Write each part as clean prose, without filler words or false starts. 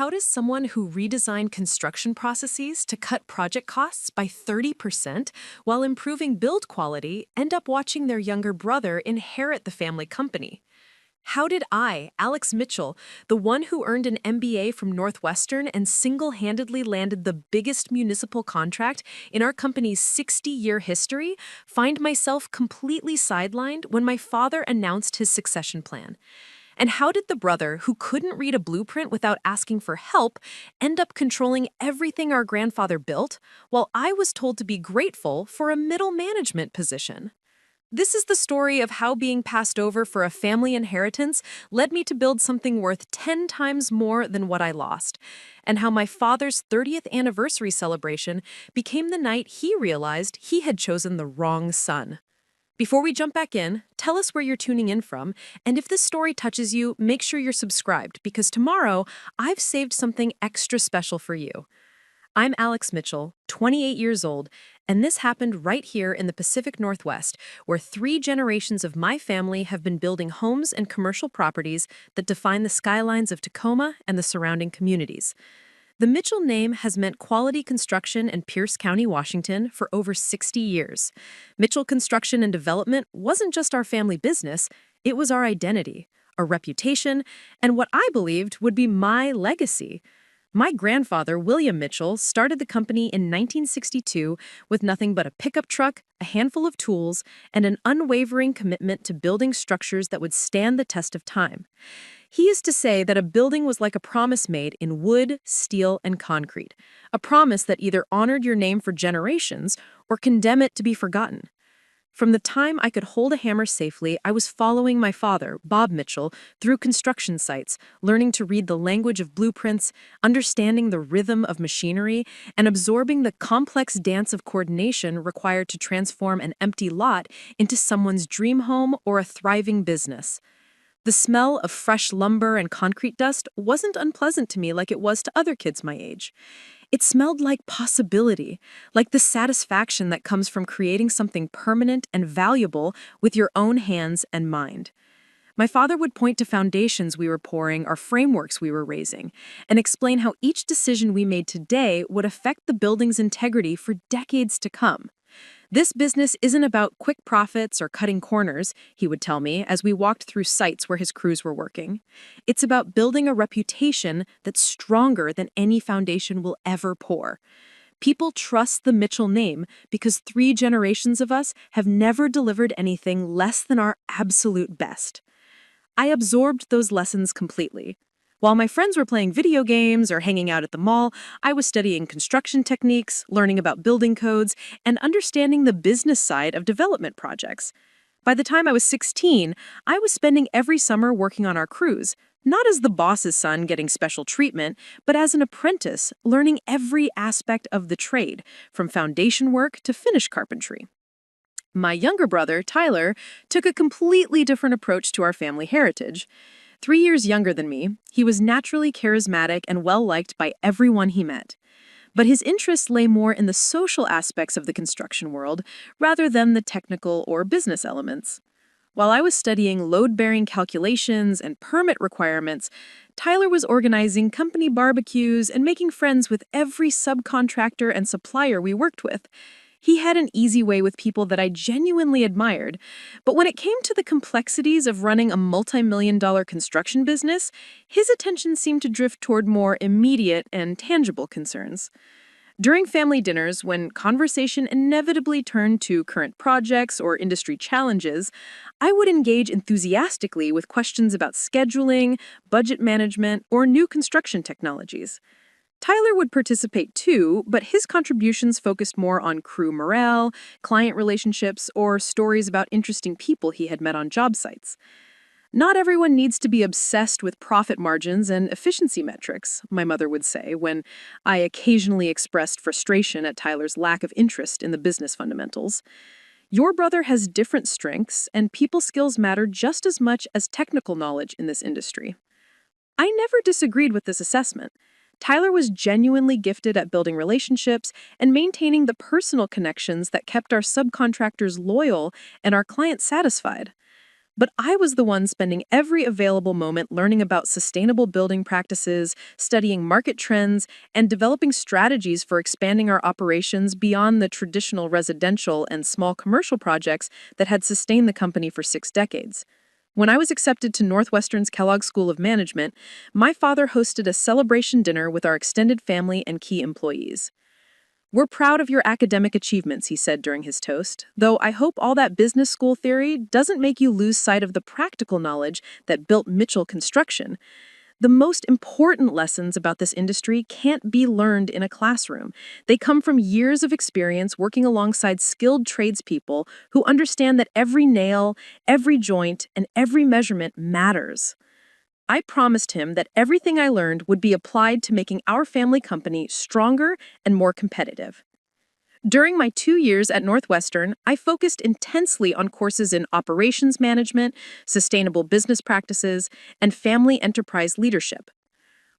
How does someone who redesigned construction processes to cut project costs by 30% while improving build quality end up watching their younger brother inherit the family company? How did I, Alex Mitchell, the one who earned an MBA from Northwestern and single-handedly landed the biggest municipal contract in our company's 60-year history, find myself completely sidelined when my father announced his succession plan? And how did the brother, who couldn't read a blueprint without asking for help, end up controlling everything our grandfather built, while I was told to be grateful for a middle management position? This is the story of how being passed over for a family inheritance led me to build something worth 10 times more than what I lost, and how my father's 30th anniversary celebration became the night he realized he had chosen the wrong son. Before we jump back in, tell us where you're tuning in from, and if this story touches you, make sure you're subscribed, because tomorrow I've saved something extra special for you. I'm Alex Mitchell, 28 years old, and this happened right here in the Pacific Northwest, where 3 generations of my family have been building homes and commercial properties that define the skylines of Tacoma and the surrounding communities. The Mitchell name has meant quality construction in Pierce County, Washington for over 60 years. Mitchell Construction and Development wasn't just our family business, it was our identity, our reputation, and what I believed would be my legacy. My grandfather, William Mitchell, started the company in 1962 with nothing but a pickup truck, a handful of tools, and an unwavering commitment to building structures that would stand the test of time. He used to say that a building was like a promise made in wood, steel, and concrete, a promise that either honored your name for generations or condemned it to be forgotten. From the time I could hold a hammer safely, I was following my father, Bob Mitchell, through construction sites, learning to read the language of blueprints, understanding the rhythm of machinery, and absorbing the complex dance of coordination required to transform an empty lot into someone's dream home or a thriving business. The smell of fresh lumber and concrete dust wasn't unpleasant to me like it was to other kids my age. It smelled like possibility, like the satisfaction that comes from creating something permanent and valuable with your own hands and mind. My father would point to foundations we were pouring or frameworks we were raising, and explain how each decision we made today would affect the building's integrity for decades to come. This business isn't about quick profits or cutting corners, he would tell me as we walked through sites where his crews were working. It's about building a reputation that's stronger than any foundation will ever pour. People trust the Mitchell name because 3 generations of us have never delivered anything less than our absolute best. I absorbed those lessons completely. While my friends were playing video games or hanging out at the mall, I was studying construction techniques, learning about building codes, and understanding the business side of development projects. By the time I was 16, I was spending every summer working on our crews, not as the boss's son getting special treatment, but as an apprentice, learning every aspect of the trade, from foundation work to finish carpentry. My younger brother, Tyler, took a completely different approach to our family heritage. 3 years younger than me, he was naturally charismatic and well-liked by everyone he met. But his interests lay more in the social aspects of the construction world rather than the technical or business elements. While I was studying load-bearing calculations and permit requirements, Tyler was organizing company barbecues and making friends with every subcontractor and supplier we worked with. He had an easy way with people that I genuinely admired, but when it came to the complexities of running a multi-million-dollar construction business, his attention seemed to drift toward more immediate and tangible concerns. During family dinners, when conversation inevitably turned to current projects or industry challenges, I would engage enthusiastically with questions about scheduling, budget management, or new construction technologies. Tyler would participate too, but his contributions focused more on crew morale, client relationships, or stories about interesting people he had met on job sites. Not everyone needs to be obsessed with profit margins and efficiency metrics, my mother would say when I occasionally expressed frustration at Tyler's lack of interest in the business fundamentals. Your brother has different strengths, and people skills matter just as much as technical knowledge in this industry. I never disagreed with this assessment. Tyler was genuinely gifted at building relationships and maintaining the personal connections that kept our subcontractors loyal and our clients satisfied. But I was the one spending every available moment learning about sustainable building practices, studying market trends, and developing strategies for expanding our operations beyond the traditional residential and small commercial projects that had sustained the company for 6 decades. When I was accepted to Northwestern's Kellogg School of Management, my father hosted a celebration dinner with our extended family and key employees. "We're proud of your academic achievements," he said during his toast, "though I hope all that business school theory doesn't make you lose sight of the practical knowledge that built Mitchell Construction. The most important lessons about this industry can't be learned in a classroom. They come from years of experience working alongside skilled tradespeople who understand that every nail, every joint, and every measurement matters." I promised him that everything I learned would be applied to making our family company stronger and more competitive. During my 2 years at Northwestern, I focused intensely on courses in operations management, sustainable business practices, and family enterprise leadership.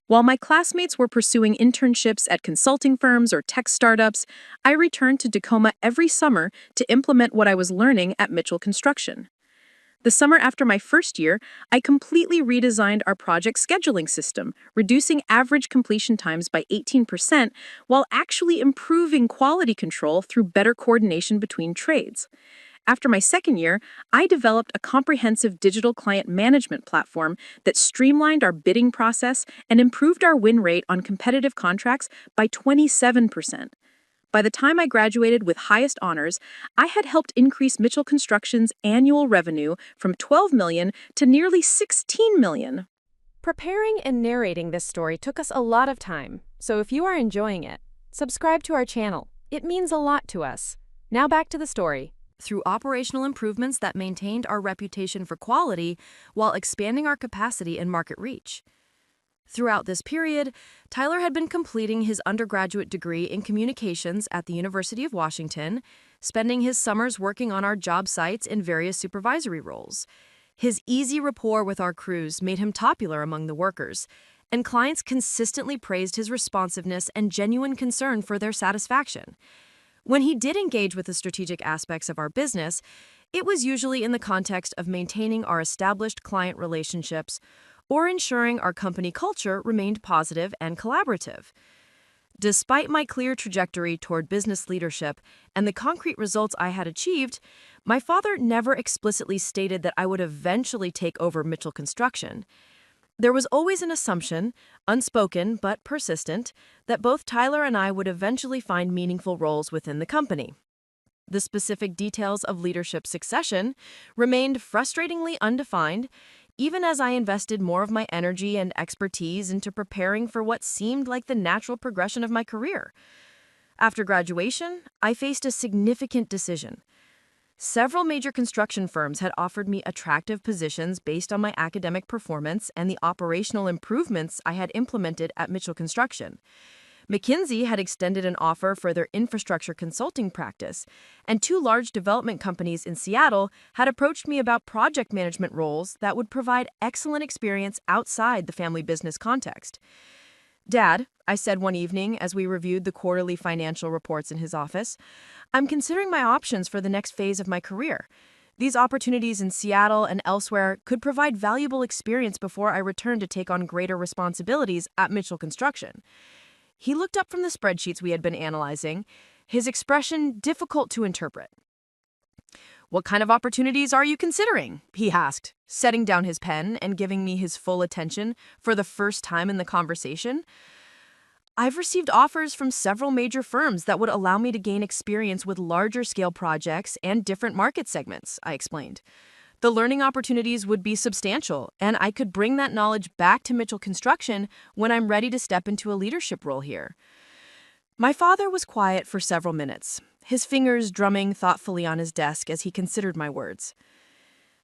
While my classmates were pursuing internships at consulting firms or tech startups, I returned to Tacoma every summer to implement what I was learning at Mitchell Construction. The summer after my first year, I completely redesigned our project scheduling system, reducing average completion times by 18% while actually improving quality control through better coordination between trades. After my second year, I developed a comprehensive digital client management platform that streamlined our bidding process and improved our win rate on competitive contracts by 27%. By the time I graduated with highest honors, I had helped increase Mitchell Construction's annual revenue from $12 million to nearly $16 million. Preparing and narrating this story took us a lot of time, so if you are enjoying it, subscribe to our channel. It means a lot to us. Now back to the story. Through operational improvements that maintained our reputation for quality while expanding our capacity and market reach. Throughout this period, Tyler had been completing his undergraduate degree in communications at the University of Washington, spending his summers working on our job sites in various supervisory roles. His easy rapport with our crews made him popular among the workers, and clients consistently praised his responsiveness and genuine concern for their satisfaction. When he did engage with the strategic aspects of our business, it was usually in the context of maintaining our established client relationships or ensuring our company culture remained positive and collaborative. Despite my clear trajectory toward business leadership and the concrete results I had achieved, my father never explicitly stated that I would eventually take over Mitchell Construction. There was always an assumption, unspoken but persistent, that both Tyler and I would eventually find meaningful roles within the company. The specific details of leadership succession remained frustratingly undefined, even as I invested more of my energy and expertise into preparing for what seemed like the natural progression of my career. After graduation, I faced a significant decision. Several major construction firms had offered me attractive positions based on my academic performance and the operational improvements I had implemented at Mitchell Construction. McKinsey had extended an offer for their infrastructure consulting practice, and two large development companies in Seattle had approached me about project management roles that would provide excellent experience outside the family business context. "Dad," I said one evening as we reviewed the quarterly financial reports in his office, "I'm considering my options for the next phase of my career. These opportunities in Seattle and elsewhere could provide valuable experience before I return to take on greater responsibilities at Mitchell Construction." He looked up from the spreadsheets we had been analyzing, his expression difficult to interpret. "What kind of opportunities are you considering?" he asked, setting down his pen and giving me his full attention for the first time in the conversation. "I've received offers from several major firms that would allow me to gain experience with larger scale projects and different market segments," I explained. "The learning opportunities would be substantial, and I could bring that knowledge back to Mitchell Construction when I'm ready to step into a leadership role here." My father was quiet for several minutes, his fingers drumming thoughtfully on his desk as he considered my words.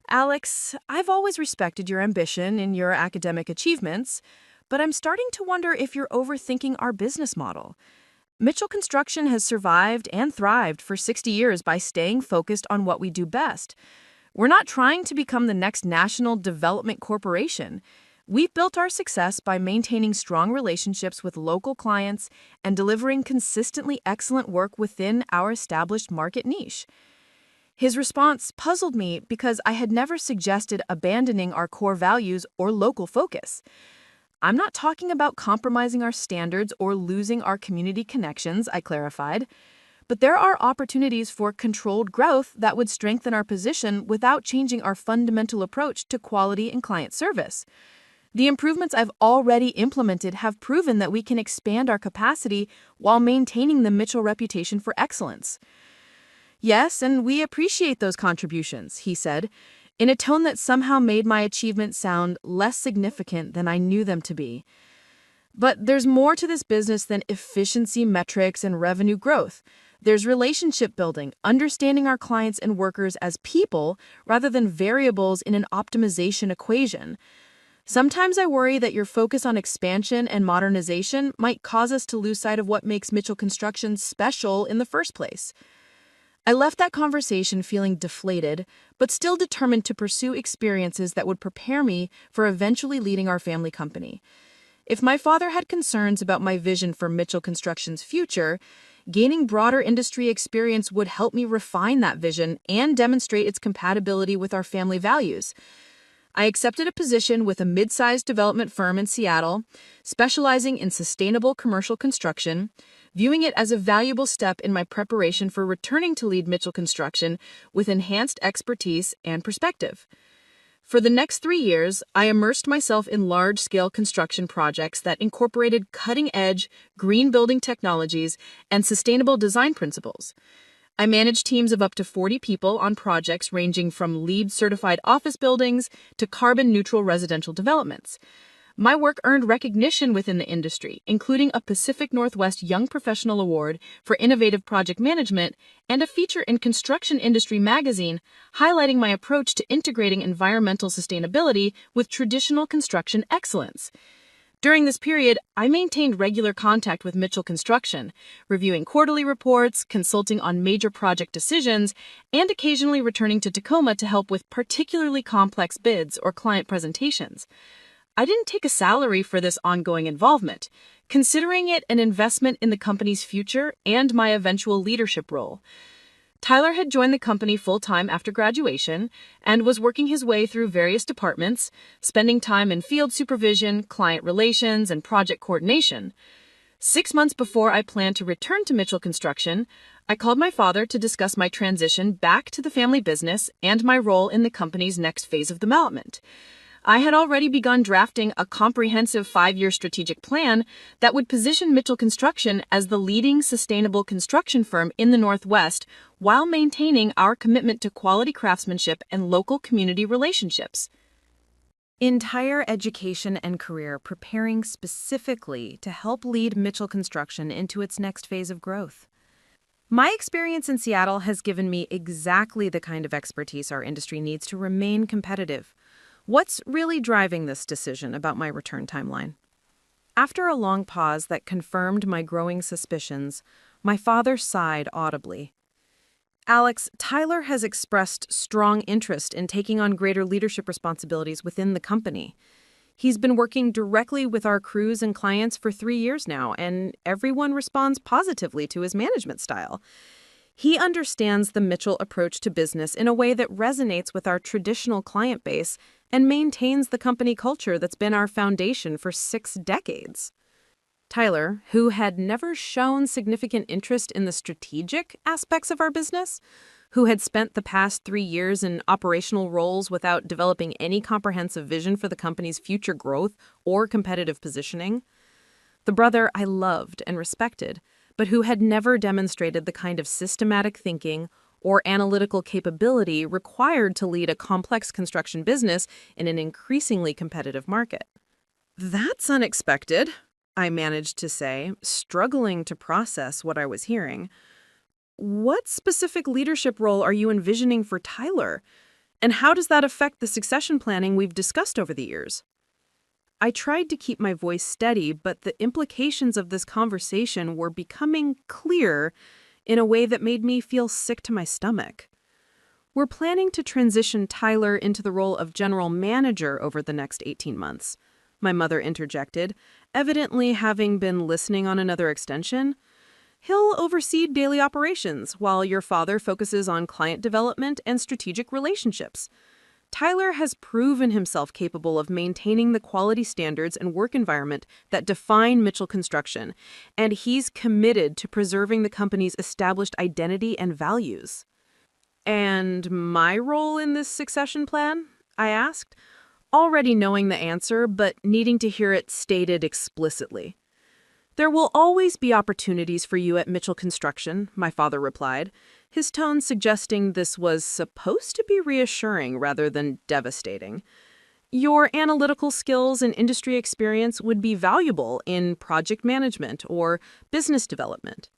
"Alex, I've always respected your ambition and your academic achievements, but I'm starting to wonder if you're overthinking our business model. Mitchell Construction has survived and thrived for 60 years by staying focused on what we do best. We're not trying to become the next national development corporation. We've built our success by maintaining strong relationships with local clients and delivering consistently excellent work within our established market niche." His response puzzled me because I had never suggested abandoning our core values or local focus. I'm not talking about compromising our standards or losing our community connections, I clarified. But there are opportunities for controlled growth that would strengthen our position without changing our fundamental approach to quality and client service. The improvements I've already implemented have proven that we can expand our capacity while maintaining the Mitchell reputation for excellence. Yes, and we appreciate those contributions, he said, in a tone that somehow made my achievements sound less significant than I knew them to be. But there's more to this business than efficiency metrics and revenue growth. There's relationship building, understanding our clients and workers as people rather than variables in an optimization equation. Sometimes I worry that your focus on expansion and modernization might cause us to lose sight of what makes Mitchell Construction special in the first place. I left that conversation feeling deflated, but still determined to pursue experiences that would prepare me for eventually leading our family company. If my father had concerns about my vision for Mitchell Construction's future, gaining broader industry experience would help me refine that vision and demonstrate its compatibility with our family values. I accepted a position with a mid-sized development firm in Seattle, specializing in sustainable commercial construction, viewing it as a valuable step in my preparation for returning to lead Mitchell Construction with enhanced expertise and perspective. For the next 3 years, I immersed myself in large-scale construction projects that incorporated cutting-edge, green building technologies and sustainable design principles. I managed teams of up to 40 people on projects ranging from LEED-certified office buildings to carbon-neutral residential developments. My work earned recognition within the industry, including a Pacific Northwest Young Professional Award for Innovative Project Management and a feature in Construction Industry magazine highlighting my approach to integrating environmental sustainability with traditional construction excellence. During this period, I maintained regular contact with Mitchell Construction, reviewing quarterly reports, consulting on major project decisions, and occasionally returning to Tacoma to help with particularly complex bids or client presentations. I didn't take a salary for this ongoing involvement, considering it an investment in the company's future and my eventual leadership role. Tyler had joined the company full-time after graduation and was working his way through various departments, spending time in field supervision, client relations, and project coordination. 6 months before I planned to return to Mitchell Construction, I called my father to discuss my transition back to the family business and my role in the company's next phase of development. I had already begun drafting a comprehensive 5-year strategic plan that would position Mitchell Construction as the leading sustainable construction firm in the Northwest while maintaining our commitment to quality craftsmanship and local community relationships. Entire education and career preparing specifically to help lead Mitchell Construction into its next phase of growth. My experience in Seattle has given me exactly the kind of expertise our industry needs to remain competitive. What's really driving this decision about my return timeline? After a long pause that confirmed my growing suspicions, my father sighed audibly. Alex, Tyler has expressed strong interest in taking on greater leadership responsibilities within the company. He's been working directly with our crews and clients for 3 years now, and everyone responds positively to his management style. He understands the Mitchell approach to business in a way that resonates with our traditional client base and maintains the company culture that's been our foundation for 6 decades. Tyler, who had never shown significant interest in the strategic aspects of our business, who had spent the past 3 years in operational roles without developing any comprehensive vision for the company's future growth or competitive positioning, the brother I loved and respected, but who had never demonstrated the kind of systematic thinking or analytical capability required to lead a complex construction business in an increasingly competitive market. "That's unexpected," I managed to say, struggling to process what I was hearing. "What specific leadership role are you envisioning for Tyler? And how does that affect the succession planning we've discussed over the years?" I tried to keep my voice steady, but the implications of this conversation were becoming clear in a way that made me feel sick to my stomach. "We're planning to transition Tyler into the role of general manager over the next 18 months, my mother interjected, evidently having been listening on another extension. He'll oversee daily operations while your father focuses on client development and strategic relationships. Tyler has proven himself capable of maintaining the quality standards and work environment that define Mitchell Construction, and he's committed to preserving the company's established identity and values. And my role in this succession plan? I asked, already knowing the answer, but needing to hear it stated explicitly. There will always be opportunities for you at Mitchell Construction, my father replied, his tone suggesting this was supposed to be reassuring rather than devastating. Your analytical skills and industry experience would be valuable in project management or business development.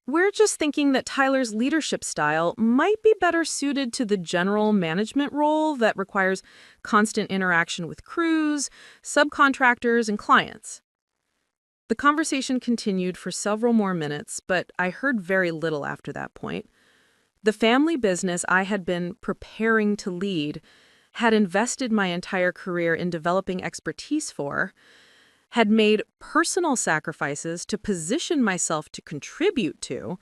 We're just thinking that Tyler's leadership style might be better suited to the general management role that requires constant interaction with crews, subcontractors, and clients. The conversation continued for several more minutes, but I heard very little after that point. The family business I had been preparing to lead, had invested my entire career in developing expertise for, had made personal sacrifices to position myself to contribute to,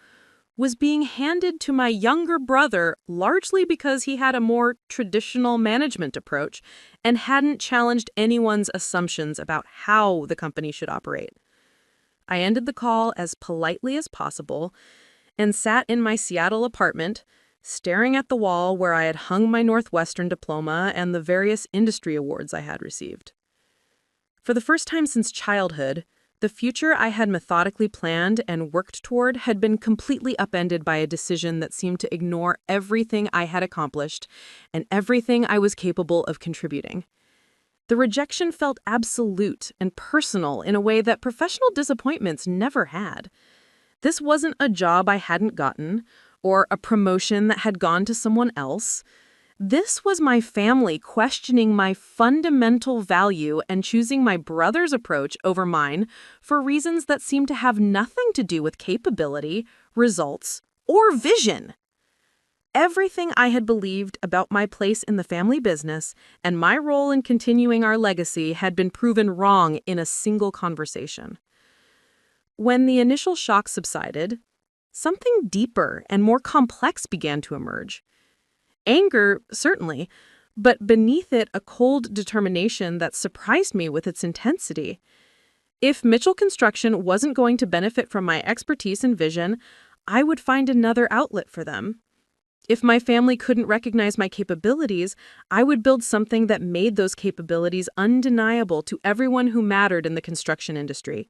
was being handed to my younger brother largely because he had a more traditional management approach and hadn't challenged anyone's assumptions about how the company should operate. I ended the call as politely as possible and sat in my Seattle apartment, staring at the wall where I had hung my Northwestern diploma and the various industry awards I had received. For the first time since childhood, the future I had methodically planned and worked toward had been completely upended by a decision that seemed to ignore everything I had accomplished and everything I was capable of contributing. The rejection felt absolute and personal in a way that professional disappointments never had. This wasn't a job I hadn't gotten or a promotion that had gone to someone else. This was my family questioning my fundamental value and choosing my brother's approach over mine for reasons that seemed to have nothing to do with capability, results, or vision. Everything I had believed about my place in the family business and my role in continuing our legacy had been proven wrong in a single conversation. When the initial shock subsided, something deeper and more complex began to emerge. Anger, certainly, but beneath it a cold determination that surprised me with its intensity. If Mitchell Construction wasn't going to benefit from my expertise and vision, I would find another outlet for them. If my family couldn't recognize my capabilities, I would build something that made those capabilities undeniable to everyone who mattered in the construction industry.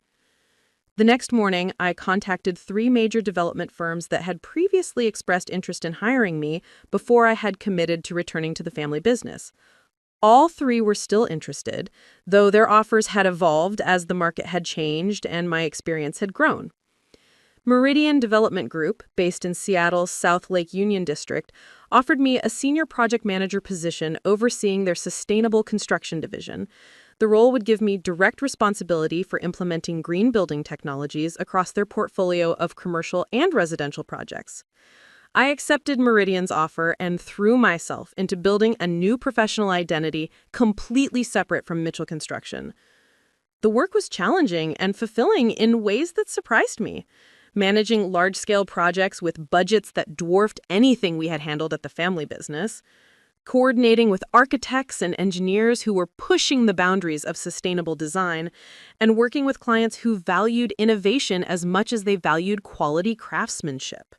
The next morning, I contacted 3 major development firms that had previously expressed interest in hiring me before I had committed to returning to the family business. All 3 were still interested, though their offers had evolved as the market had changed and my experience had grown. Meridian Development Group, based in Seattle's South Lake Union District, offered me a senior project manager position overseeing their sustainable construction division. The role would give me direct responsibility for implementing green building technologies across their portfolio of commercial and residential projects. I accepted Meridian's offer and threw myself into building a new professional identity completely separate from Mitchell Construction. The work was challenging and fulfilling in ways that surprised me. Managing large-scale projects with budgets that dwarfed anything we had handled at the family business, coordinating with architects and engineers who were pushing the boundaries of sustainable design, and working with clients who valued innovation as much as they valued quality craftsmanship.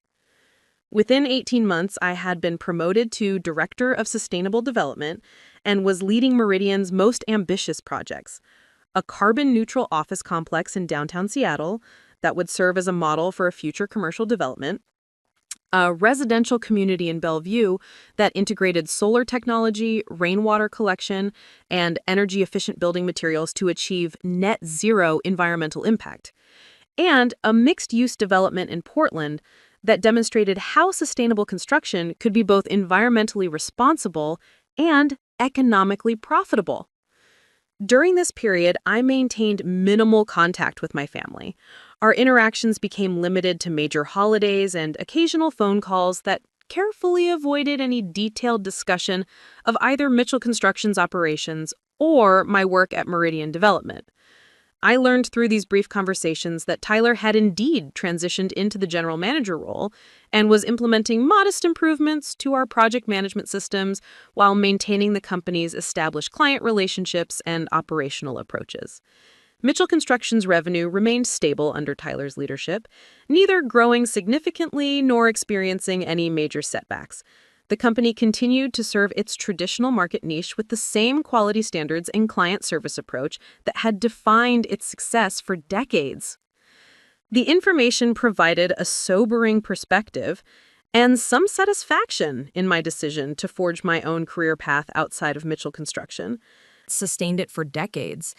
Within 18 months, I had been promoted to Director of Sustainable Development and was leading Meridian's most ambitious projects: a carbon-neutral office complex in downtown Seattle that would serve as a model for a future commercial development, a residential community in Bellevue that integrated solar technology, rainwater collection, and energy-efficient building materials to achieve net zero environmental impact, and a mixed-use development in Portland that demonstrated how sustainable construction could be both environmentally responsible and economically profitable. During this period, I maintained minimal contact with my family. Our interactions became limited to major holidays and occasional phone calls that carefully avoided any detailed discussion of either Mitchell Construction's operations or my work at Meridian Development. I learned through these brief conversations that Tyler had indeed transitioned into the general manager role and was implementing modest improvements to our project management systems while maintaining the company's established client relationships and operational approaches. Mitchell Construction's revenue remained stable under Tyler's leadership, neither growing significantly nor experiencing any major setbacks. The company continued to serve its traditional market niche with the same quality standards and client service approach that had defined its success for decades. The information provided a sobering perspective and some satisfaction in my decision to forge my own career path outside of Mitchell Construction. Sustained it for decades.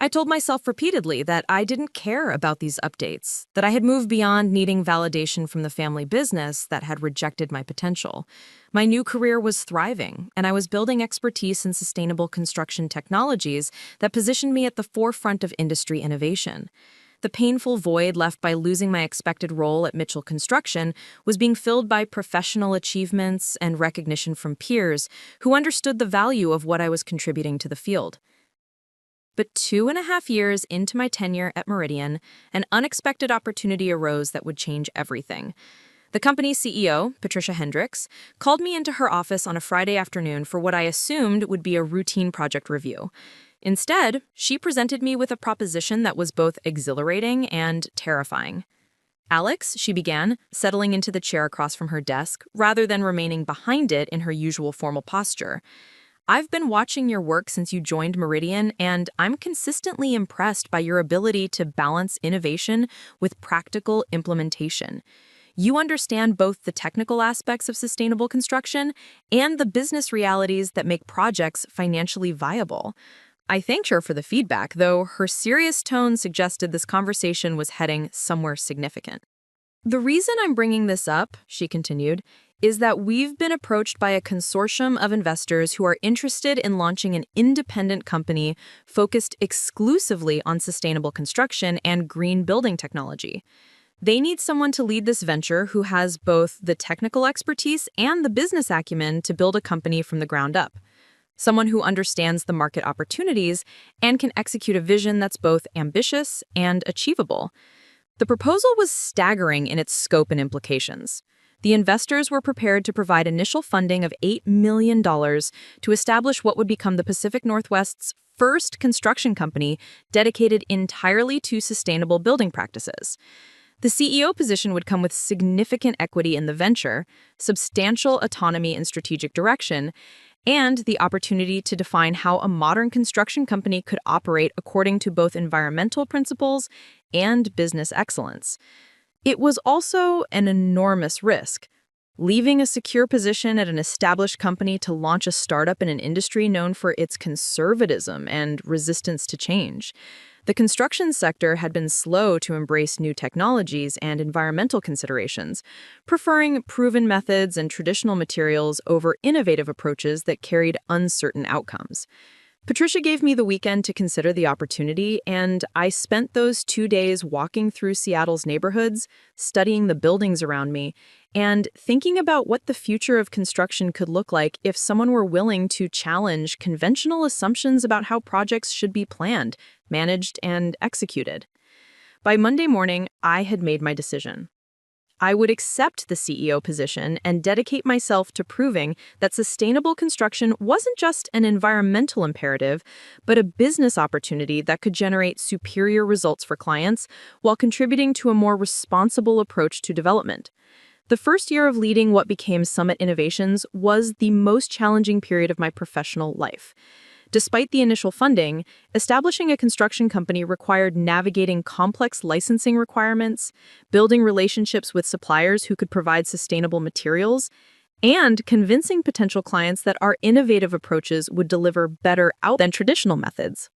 I told myself repeatedly that I didn't care about these updates, that I had moved beyond needing validation from the family business that had rejected my potential. My new career was thriving, and I was building expertise in sustainable construction technologies that positioned me at the forefront of industry innovation. The painful void left by losing my expected role at Mitchell Construction was being filled by professional achievements and recognition from peers who understood the value of what I was contributing to the field. But 2.5 years into my tenure at Meridian, an unexpected opportunity arose that would change everything. The company's CEO, Patricia Hendricks, called me into her office on a Friday afternoon for what I assumed would be a routine project review. Instead, she presented me with a proposition that was both exhilarating and terrifying. "Alex," she began, settling into the chair across from her desk, rather than remaining behind it in her usual formal posture. "I've been watching your work since you joined Meridian, and I'm consistently impressed by your ability to balance innovation with practical implementation. You understand both the technical aspects of sustainable construction and the business realities that make projects financially viable." I thanked her for the feedback, though her serious tone suggested this conversation was heading somewhere significant. "The reason I'm bringing this up," she continued, "is that we've been approached by a consortium of investors who are interested in launching an independent company focused exclusively on sustainable construction and green building technology. They need someone to lead this venture who has both the technical expertise and the business acumen to build a company from the ground up. Someone who understands the market opportunities and can execute a vision that's both ambitious and achievable." The proposal was staggering in its scope and implications. The investors were prepared to provide initial funding of $8 million to establish what would become the Pacific Northwest's first construction company dedicated entirely to sustainable building practices. The CEO position would come with significant equity in the venture, substantial autonomy and strategic direction, and the opportunity to define how a modern construction company could operate according to both environmental principles and business excellence. It was also an enormous risk. Leaving a secure position at an established company to launch a startup in an industry known for its conservatism and resistance to change. The construction sector had been slow to embrace new technologies and environmental considerations, preferring proven methods and traditional materials over innovative approaches that carried uncertain outcomes. Patricia gave me the weekend to consider the opportunity, and I spent those 2 days walking through Seattle's neighborhoods, studying the buildings around me, and thinking about what the future of construction could look like if someone were willing to challenge conventional assumptions about how projects should be planned, managed, and executed. By Monday morning, I had made my decision. I would accept the CEO position and dedicate myself to proving that sustainable construction wasn't just an environmental imperative, but a business opportunity that could generate superior results for clients while contributing to a more responsible approach to development. The first year of leading what became Summit Innovations was the most challenging period of my professional life. Despite the initial funding, establishing a construction company required navigating complex licensing requirements, building relationships with suppliers who could provide sustainable materials, and convincing potential clients that our innovative approaches would deliver better outcomes than traditional methods.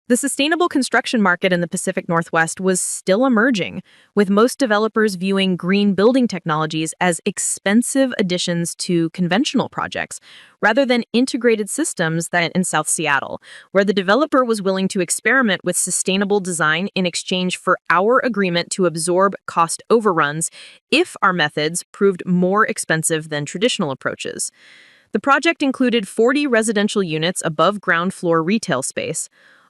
The sustainable construction market in the Pacific Northwest was still emerging, with most developers viewing green building technologies as expensive additions to conventional projects, rather than integrated systems that in South Seattle, where the developer was willing to experiment with sustainable design in exchange for our agreement to absorb cost overruns if our methods proved more expensive than traditional approaches. The project included 40 residential units above ground floor retail space,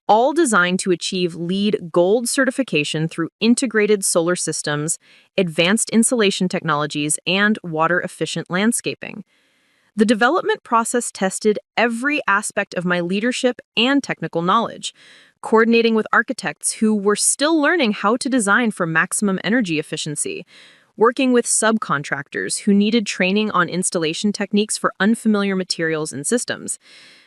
all designed to achieve LEED Gold certification through integrated solar systems, advanced insulation technologies, and water-efficient landscaping. The development process tested every aspect of my leadership and technical knowledge, coordinating with architects who were still learning how to design for maximum energy efficiency, working with subcontractors who needed training on installation techniques for unfamiliar materials and systems,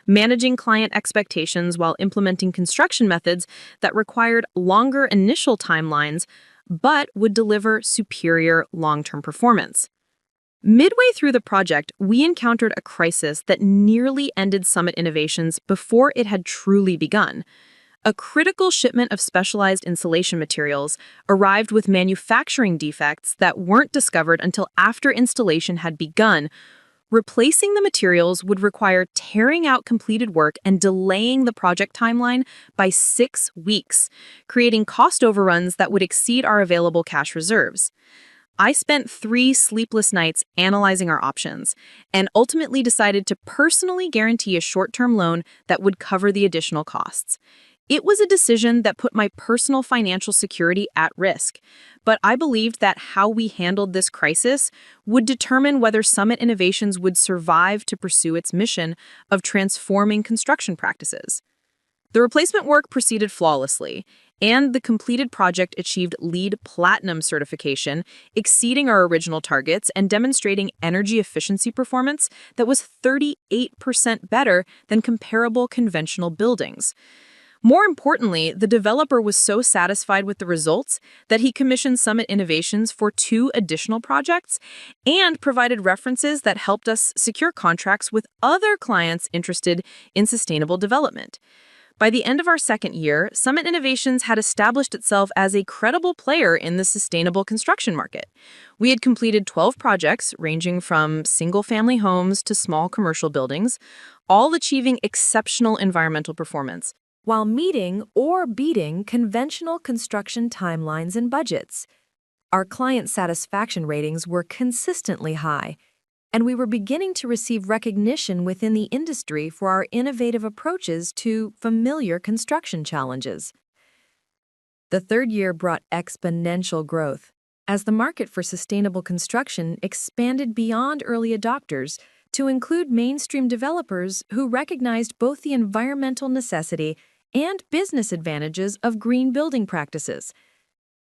managing client expectations while implementing construction methods that required longer initial timelines but would deliver superior long-term performance. Midway through the project, we encountered a crisis that nearly ended Summit Innovations before it had truly begun. A critical shipment of specialized insulation materials arrived with manufacturing defects that weren't discovered until after installation had begun. Replacing the materials would require tearing out completed work and delaying the project timeline by 6 weeks, creating cost overruns that would exceed our available cash reserves. I spent 3 sleepless nights analyzing our options and ultimately decided to personally guarantee a short-term loan that would cover the additional costs. It was a decision that put my personal financial security at risk, but I believed that how we handled this crisis would determine whether Summit Innovations would survive to pursue its mission of transforming construction practices. The replacement work proceeded flawlessly, and the completed project achieved LEED Platinum certification, exceeding our original targets and demonstrating energy efficiency performance that was 38% better than comparable conventional buildings. More importantly, the developer was so satisfied with the results that he commissioned Summit Innovations for 2 additional projects and provided references that helped us secure contracts with other clients interested in sustainable development. By the end of our second year, Summit Innovations had established itself as a credible player in the sustainable construction market. We had completed 12 projects ranging from single-family homes to small commercial buildings, all achieving exceptional environmental performance, while meeting or beating conventional construction timelines and budgets. Our client satisfaction ratings were consistently high, and we were beginning to receive recognition within the industry for our innovative approaches to familiar construction challenges. The third year brought exponential growth, as the market for sustainable construction expanded beyond early adopters to include mainstream developers who recognized both the environmental necessity and business advantages of green building practices.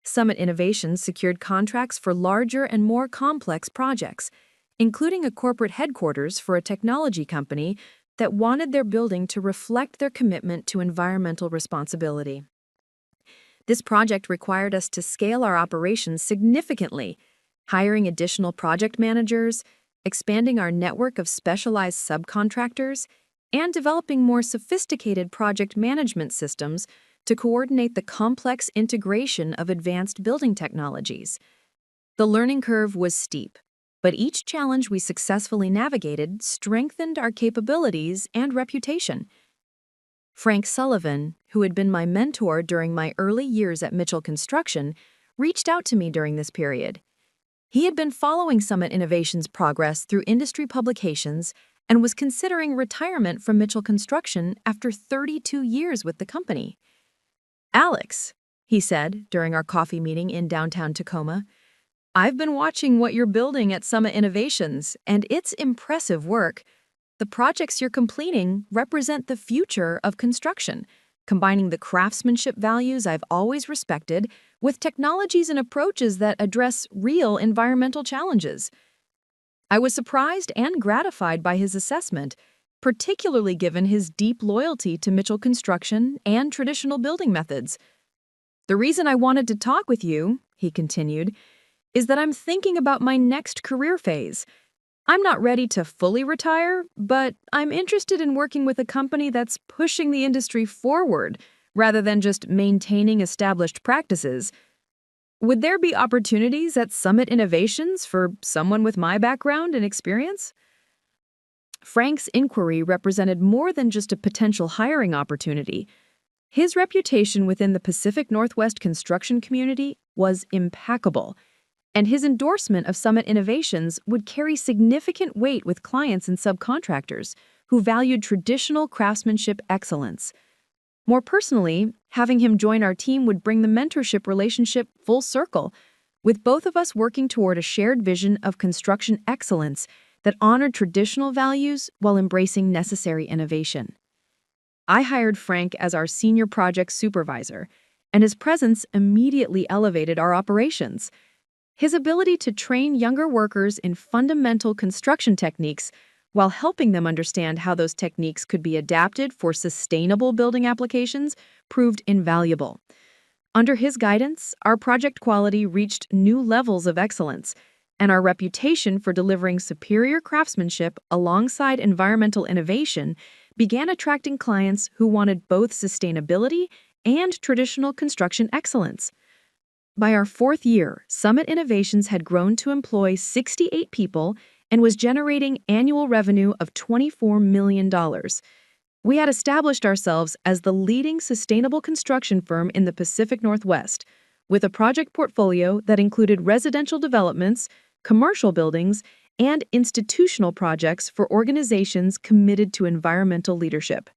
Summit Innovations secured contracts for larger and more complex projects, including a corporate headquarters for a technology company that wanted their building to reflect their commitment to environmental responsibility. This project required us to scale our operations significantly, hiring additional project managers, expanding our network of specialized subcontractors, and developing more sophisticated project management systems to coordinate the complex integration of advanced building technologies. The learning curve was steep, but each challenge we successfully navigated strengthened our capabilities and reputation. Frank Sullivan, who had been my mentor during my early years at Mitchell Construction, reached out to me during this period. He had been following Summit Innovations' progress through industry publications and was considering retirement from Mitchell Construction after 32 years with the company. "Alex," he said during our coffee meeting in downtown Tacoma, "I've been watching what you're building at Summit Innovations, and it's impressive work. The projects you're completing represent the future of construction, combining the craftsmanship values I've always respected with technologies and approaches that address real environmental challenges." I was surprised and gratified by his assessment, particularly given his deep loyalty to Mitchell Construction and traditional building methods. "The reason I wanted to talk with you," he continued, "is that I'm thinking about my next career phase. I'm not ready to fully retire, but I'm interested in working with a company that's pushing the industry forward rather than just maintaining established practices. Would there be opportunities at Summit Innovations for someone with my background and experience?" Frank's inquiry represented more than just a potential hiring opportunity. His reputation within the Pacific Northwest construction community was impeccable, and his endorsement of Summit Innovations would carry significant weight with clients and subcontractors who valued traditional craftsmanship excellence. More personally, having him join our team would bring the mentorship relationship full circle, with both of us working toward a shared vision of construction excellence that honored traditional values while embracing necessary innovation. I hired Frank as our senior project supervisor, and his presence immediately elevated our operations. His ability to train younger workers in fundamental construction techniques while helping them understand how those techniques could be adapted for sustainable building applications proved invaluable. Under his guidance, our project quality reached new levels of excellence, and our reputation for delivering superior craftsmanship alongside environmental innovation began attracting clients who wanted both sustainability and traditional construction excellence. By our fourth year, Summit Innovations had grown to employ 68 people and was generating annual revenue of $24 million. We had established ourselves as the leading sustainable construction firm in the Pacific Northwest, with a project portfolio that included residential developments, commercial buildings, and institutional projects for organizations committed to environmental leadership.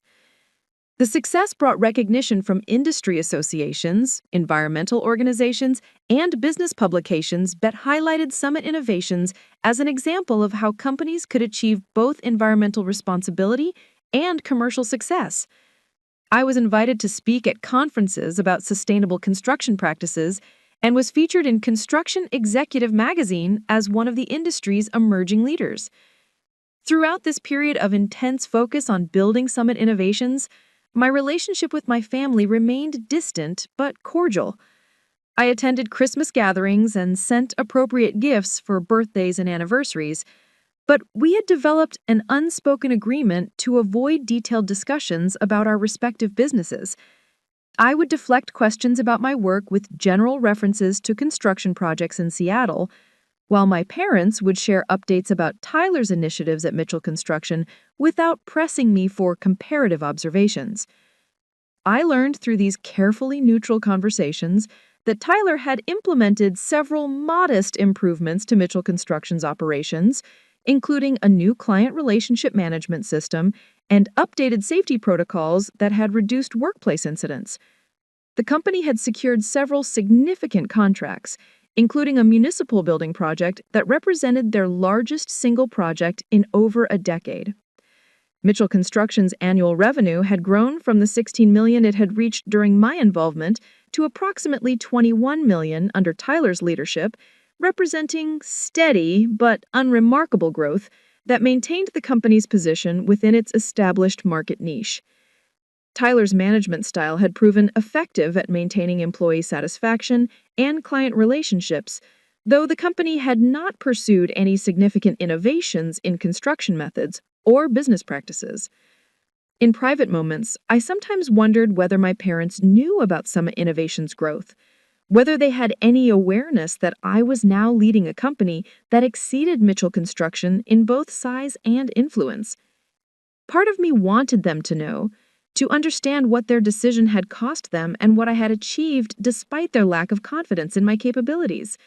The success brought recognition from industry associations, environmental organizations, and business publications that highlighted Summit Innovations as an example of how companies could achieve both environmental responsibility and commercial success. I was invited to speak at conferences about sustainable construction practices and was featured in Construction Executive magazine as one of the industry's emerging leaders. Throughout this period of intense focus on building Summit Innovations, my relationship with my family remained distant but cordial. I attended Christmas gatherings and sent appropriate gifts for birthdays and anniversaries, but we had developed an unspoken agreement to avoid detailed discussions about our respective businesses. I would deflect questions about my work with general references to construction projects in Seattle, while my parents would share updates about Tyler's initiatives at Mitchell Construction without pressing me for comparative observations. I learned through these carefully neutral conversations that Tyler had implemented several modest improvements to Mitchell Construction's operations, including a new client relationship management system and updated safety protocols that had reduced workplace incidents. The company had secured several significant contracts, including a municipal building project that represented their largest single project in over a decade. Mitchell Construction's annual revenue had grown from the $16 million it had reached during my involvement to approximately $21 million under Tyler's leadership, representing steady but unremarkable growth that maintained the company's position within its established market niche. Tyler's management style had proven effective at maintaining employee satisfaction and client relationships, though the company had not pursued any significant innovations in construction methods or business practices. In private moments, I sometimes wondered whether my parents knew about Summit Innovations' growth, whether they had any awareness that I was now leading a company that exceeded Mitchell Construction in both size and influence. Part of me wanted them to know, to understand what their decision had cost them and what I had achieved despite their lack of confidence in my capabilities.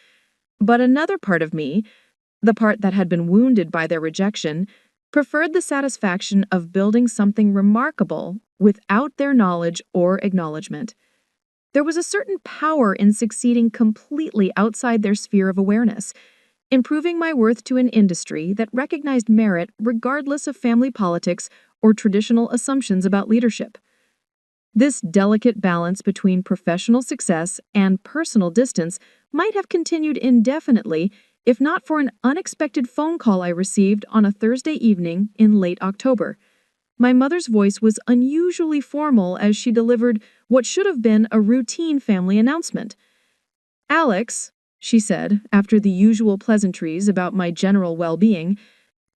But another part of me, the part that had been wounded by their rejection, preferred the satisfaction of building something remarkable without their knowledge or acknowledgement. There was a certain power in succeeding completely outside their sphere of awareness, improving my worth to an industry that recognized merit regardless of family politics or traditional assumptions about leadership. This delicate balance between professional success and personal distance might have continued indefinitely if not for an unexpected phone call I received on a Thursday evening in late October. My mother's voice was unusually formal as she delivered what should have been a routine family announcement. "Alex," she said, after the usual pleasantries about my general well-being,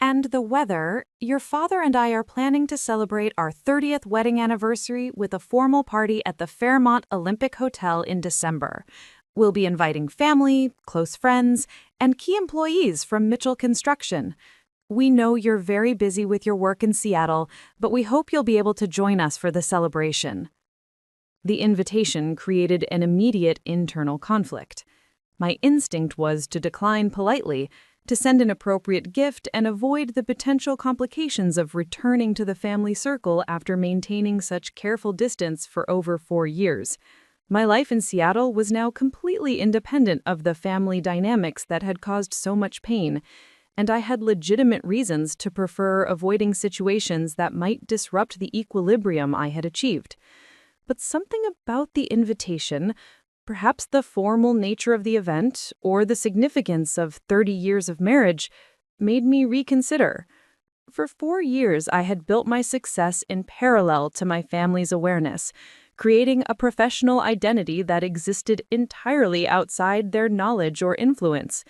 And the weather, your father and I are planning to celebrate our 30th wedding anniversary with a formal party at the Fairmont Olympic Hotel in December. We'll be inviting family, close friends, and key employees from Mitchell Construction. We know you're very busy with your work in Seattle, but we hope you'll be able to join us for the celebration. The invitation created an immediate internal conflict. My instinct was to decline politely, to send an appropriate gift and avoid the potential complications of returning to the family circle after maintaining such careful distance for over 4 years. My life in Seattle was now completely independent of the family dynamics that had caused so much pain, and I had legitimate reasons to prefer avoiding situations that might disrupt the equilibrium I had achieved. But something about the invitation, perhaps the formal nature of the event or the significance of 30 years of marriage, made me reconsider. For 4 years, I had built my success in parallel to my family's awareness, creating a professional identity that existed entirely outside their knowledge or influence.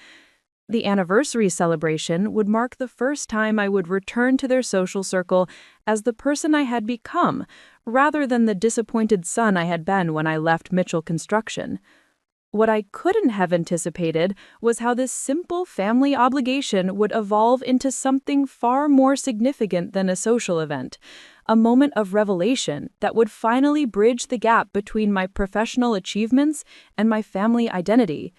The anniversary celebration would mark the first time I would return to their social circle as the person I had become, rather than the disappointed son I had been when I left Mitchell Construction. What I couldn't have anticipated was how this simple family obligation would evolve into something far more significant than a social event, a moment of revelation that would finally bridge the gap between my professional achievements and my family identity,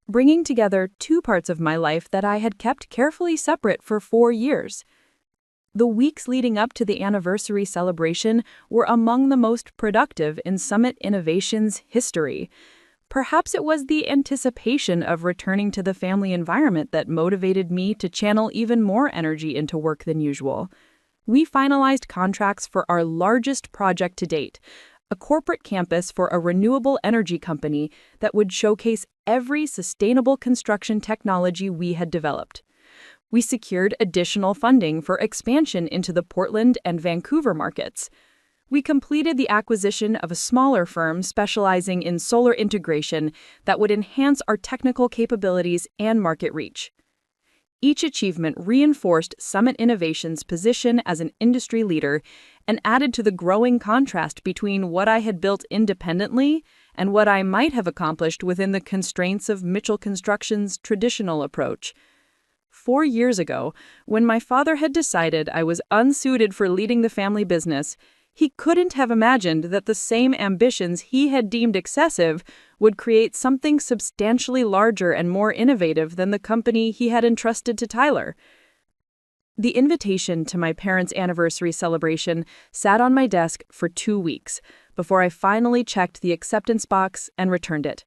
bringing together two parts of my life that I had kept carefully separate for 4 years. The weeks leading up to the anniversary celebration were among the most productive in Summit Innovations' history. Perhaps it was the anticipation of returning to the family environment that motivated me to channel even more energy into work than usual. We finalized contracts for our largest project to date, a corporate campus for a renewable energy company that would showcase every sustainable construction technology we had developed. We secured additional funding for expansion into the Portland and Vancouver markets. We completed the acquisition of a smaller firm specializing in solar integration that would enhance our technical capabilities and market reach. Each achievement reinforced Summit Innovations' position as an industry leader and added to the growing contrast between what I had built independently and what I might have accomplished within the constraints of Mitchell Construction's traditional approach. 4 years ago, when my father had decided I was unsuited for leading the family business, he couldn't have imagined that the same ambitions he had deemed excessive would create something substantially larger and more innovative than the company he had entrusted to Tyler. The invitation to my parents' anniversary celebration sat on my desk for 2 weeks before I finally checked the acceptance box and returned it.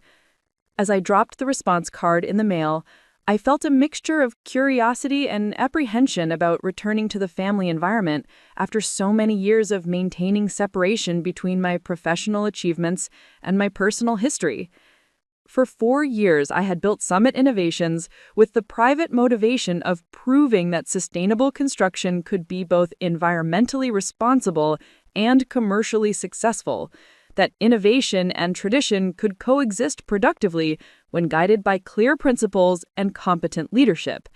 As I dropped the response card in the mail, I felt a mixture of curiosity and apprehension about returning to the family environment after so many years of maintaining separation between my professional achievements and my personal history. For 4 years, I had built Summit Innovations with the private motivation of proving that sustainable construction could be both environmentally responsible and commercially successful, that innovation and tradition could coexist productively when guided by clear principles and competent leadership,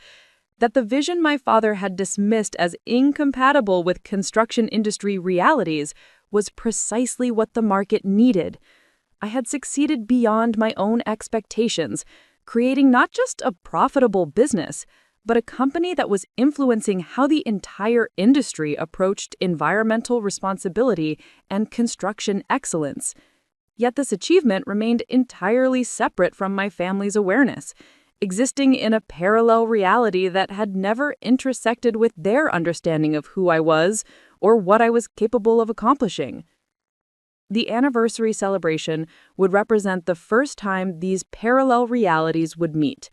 that the vision my father had dismissed as incompatible with construction industry realities was precisely what the market needed. I had succeeded beyond my own expectations, creating not just a profitable business, but a company that was influencing how the entire industry approached environmental responsibility and construction excellence. Yet this achievement remained entirely separate from my family's awareness, existing in a parallel reality that had never intersected with their understanding of who I was or what I was capable of accomplishing. The anniversary celebration would represent the first time these parallel realities would meet.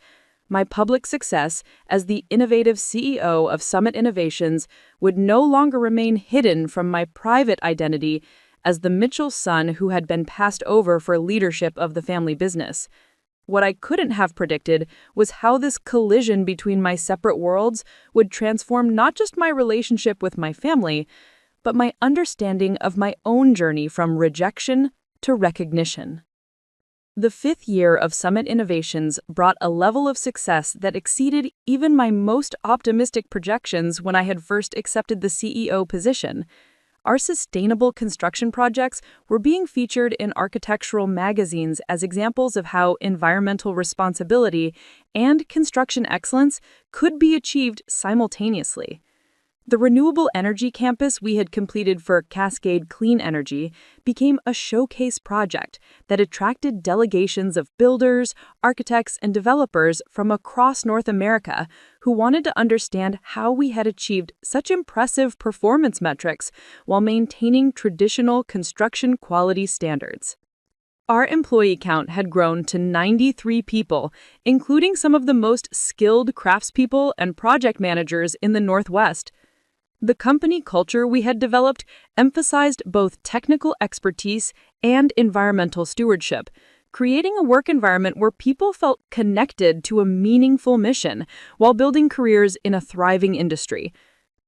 My public success as the innovative CEO of Summit Innovations would no longer remain hidden from my private identity as the Mitchell son who had been passed over for leadership of the family business. What I couldn't have predicted was how this collision between my separate worlds would transform not just my relationship with my family, but my understanding of my own journey from rejection to recognition. The 5th year of Summit Innovations brought a level of success that exceeded even my most optimistic projections when I had first accepted the CEO position. Our sustainable construction projects were being featured in architectural magazines as examples of how environmental responsibility and construction excellence could be achieved simultaneously. The renewable energy campus we had completed for Cascade Clean Energy became a showcase project that attracted delegations of builders, architects, and developers from across North America who wanted to understand how we had achieved such impressive performance metrics while maintaining traditional construction quality standards. Our employee count had grown to 93 people, including some of the most skilled craftspeople and project managers in the Northwest. The company culture we had developed emphasized both technical expertise and environmental stewardship, creating a work environment where people felt connected to a meaningful mission while building careers in a thriving industry.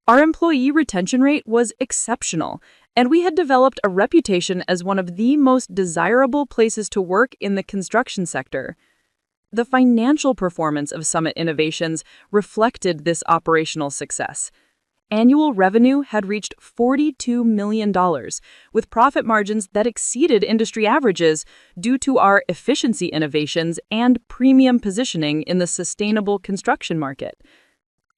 Our employee retention rate was exceptional, and we had developed a reputation as one of the most desirable places to work in the construction sector. The financial performance of Summit Innovations reflected this operational success. Annual revenue had reached $42 million, with profit margins that exceeded industry averages due to our efficiency innovations and premium positioning in the sustainable construction market.